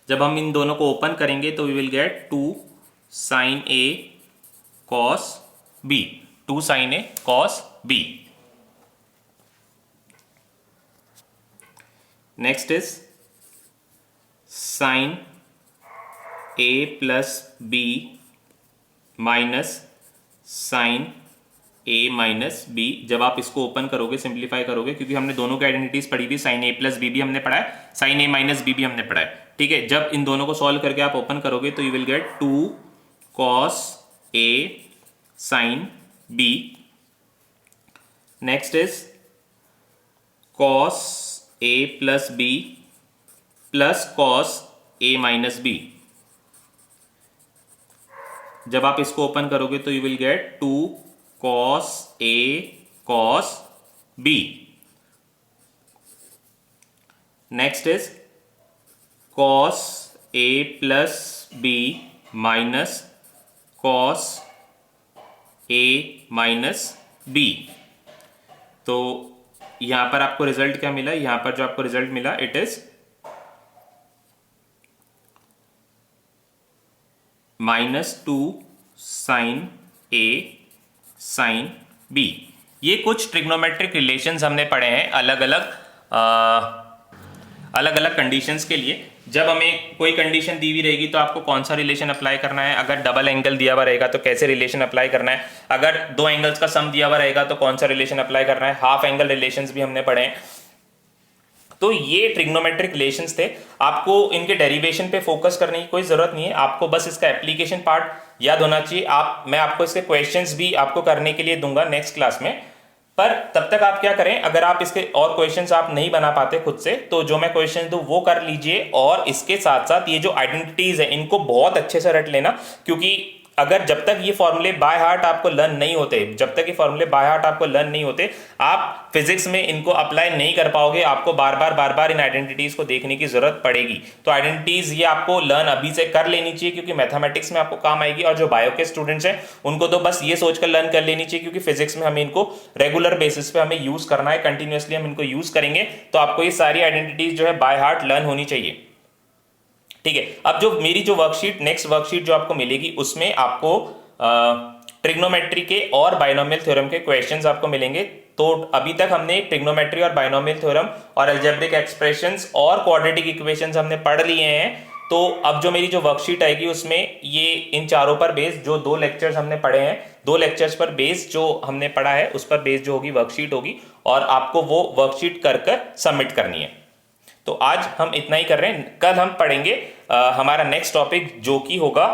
जब हम इन दोनों को ओपन करेंगे तो we will get 2 sine A cos B, 2 sine A cos B. Next is sine A plus B minus sine A minus B. जब आप इसको ओपन करोगे, सिंप्लीफाई करोगे, क्योंकि हमने दोनों की आइडेंटिटीज पढ़ी थी, साइन ए प्लस बी भी हमने पढ़ा है, साइन ए माइनस बी भी हमने पढ़ा है, ठीक है। जब इन दोनों को सॉल्व करके आप ओपन करोगे तो you will get 2 cos A sine B. Next is cos A plus B plus cos A minus B. जब आप इसको ओपन करोगे तो you will get 2 cos A cos B. Next is cos A plus B minus cos A minus B. तो यहां पर आपको result क्या मिला? यहां पर जो आपको रिजल्ट मिला, it is -2 sine A sine B. ये कुछ ट्रिग्नोमेट्रिक रिलेशंस हमने पढ़े हैं अलग अलग कंडीशंस के लिए। जब हमें कोई कंडीशन दी हुई रहेगी तो आपको कौन सा रिलेशन अप्लाई करना है, अगर डबल एंगल दिया हुआ रहेगा तो कैसे रिलेशन अप्लाई करना है, अगर 2 एंगल्स का सम दिया हुआ रहेगा तो कौन सा रिलेशन अप्लाई करना है, हाफ एंगल रिलेशंस भी हमने पढ़े हैं। तो ये ट्रिग्नोमेट्रिक रिलेशंस थे। आपको इनके डेरिवेशन पे फोकस करने की कोई जरूरत नहीं है, आपको बस इसका एप्लीकेशन पार्ट याद होना चाहिए। मैं आपको इसके क्वेश्चंस भी आपको करने के लिए दूंगा नेक्स्ट क्लास में, पर तब तक आप क्या करें, अगर आप इसके और क्वेश्चंस आप नहीं बना पाते खुद से, तो जो मैं क्वेश्चन दूं वो कर लीजिए, और इसके साथ साथ ये जो आइडेंटिटीज है इनको बहुत अच्छे से रट लेना, क्योंकि अगर जब तक ये फॉर्मूले बाय हार्ट आपको लर्न नहीं होते, जब तक ये फॉर्मूले बाय हार्ट आपको लर्न नहीं होते, आप फिजिक्स में इनको अप्लाई नहीं कर पाओगे। आपको बार बार इन आइडेंटिटीज को देखने की जरूरत पड़ेगी। तो आइडेंटिटीज ये आपको लर्न अभी से कर लेनी चाहिए, क्योंकि मैथमेटिक्स में आपको काम आएगी। और जो बायो के स्टूडेंट्स हैं उनको तो बस ये सोचकर लर्न कर लेनी चाहिए, क्योंकि फिजिक्स में हमें इनको रेगुलर बेसिस पे हमें यूज करना है, कंटिन्यूअसली हम इनको यूज करेंगे। तो आपको ये सारी आइडेंटिटीज जो है बाय हार्ट लर्न होनी चाहिए, ठीक है। अब जो मेरी जो वर्कशीट, नेक्स्ट वर्कशीट जो आपको मिलेगी, उसमें आपको ट्रिग्नोमेट्री के और बाइनोमियल थ्योरम के क्वेश्चंस आपको मिलेंगे। तो अभी तक हमने ट्रिग्नोमेट्री और बाइनोमियल थ्योरम और अलजेब्रिक एक्सप्रेशंस और क्वाड्रेटिक इक्वेशंस हमने पढ़ लिए हैं। तो अब जो मेरी जो वर्कशीट आएगी उसमें ये इन चारों पर बेस्ड जो 2 लेक्चर्स हमने पढ़े हैं, 2 लेक्चर्स पर बेस्ड जो हमने पढ़ा है उस पर बेस्ड जो होगी वर्कशीट होगी, और आपको वो वर्कशीट कर सबमिट करनी है। तो आज हम इतना ही कर रहे हैं। कल हम पढ़ेंगे हमारा नेक्स्ट टॉपिक, जो कि होगा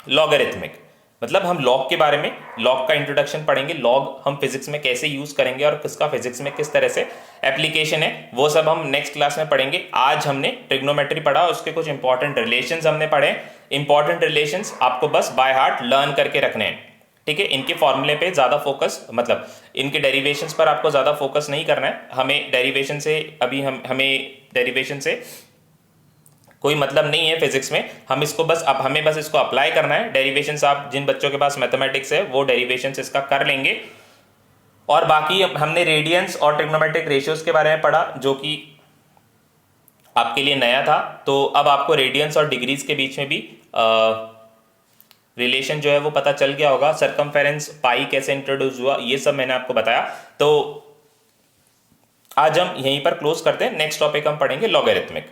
लॉगरिथमिक। मतलब हम लॉग के बारे में, लॉग का इंट्रोडक्शन पढ़ेंगे, लॉग हम फिजिक्स में कैसे यूज करेंगे और किसका फिजिक्स में किस तरह से एप्लीकेशन है, वो सब हम नेक्स्ट क्लास में पढ़ेंगे। आज हमने ट्रिग्नोमेट्री पढ़ा, उसके कुछ इंपॉर्टेंट रिलेशंस हमने पढ़े। इंपॉर्टेंट रिलेशंस आपको बस बाय हार्ट लर्न करके रखने हैं, ठीक है। इनके फॉर्मूले पे ज्यादा फोकस, मतलब इनके डेरिवेशंस पर आपको ज्यादा फोकस नहीं करना है। हमें डेरिवेशन से हमें डेरिवेशन से कोई मतलब नहीं है फिजिक्स में। हमें बस इसको अप्लाई करना है। डेरिवेशंस आप, जिन बच्चों के पास मैथमेटिक्स है वो डेरिवेशंस इसका कर लेंगे। और बाकी हमने रेडियंस और ट्रिग्नोमेट्रिक रेशियोज के बारे में पढ़ा, जो कि आपके लिए नया था। तो अब आपको रेडियंस और डिग्रीज के बीच में भी रिलेशन जो है वो पता चल गया होगा। सरकमफेरेंस, पाई कैसे इंट्रोड्यूस हुआ, ये सब मैंने आपको बताया। तो आज हम यहीं पर क्लोज करते हैं। नेक्स्ट टॉपिक हम पढ़ेंगे लॉगरिथमिक।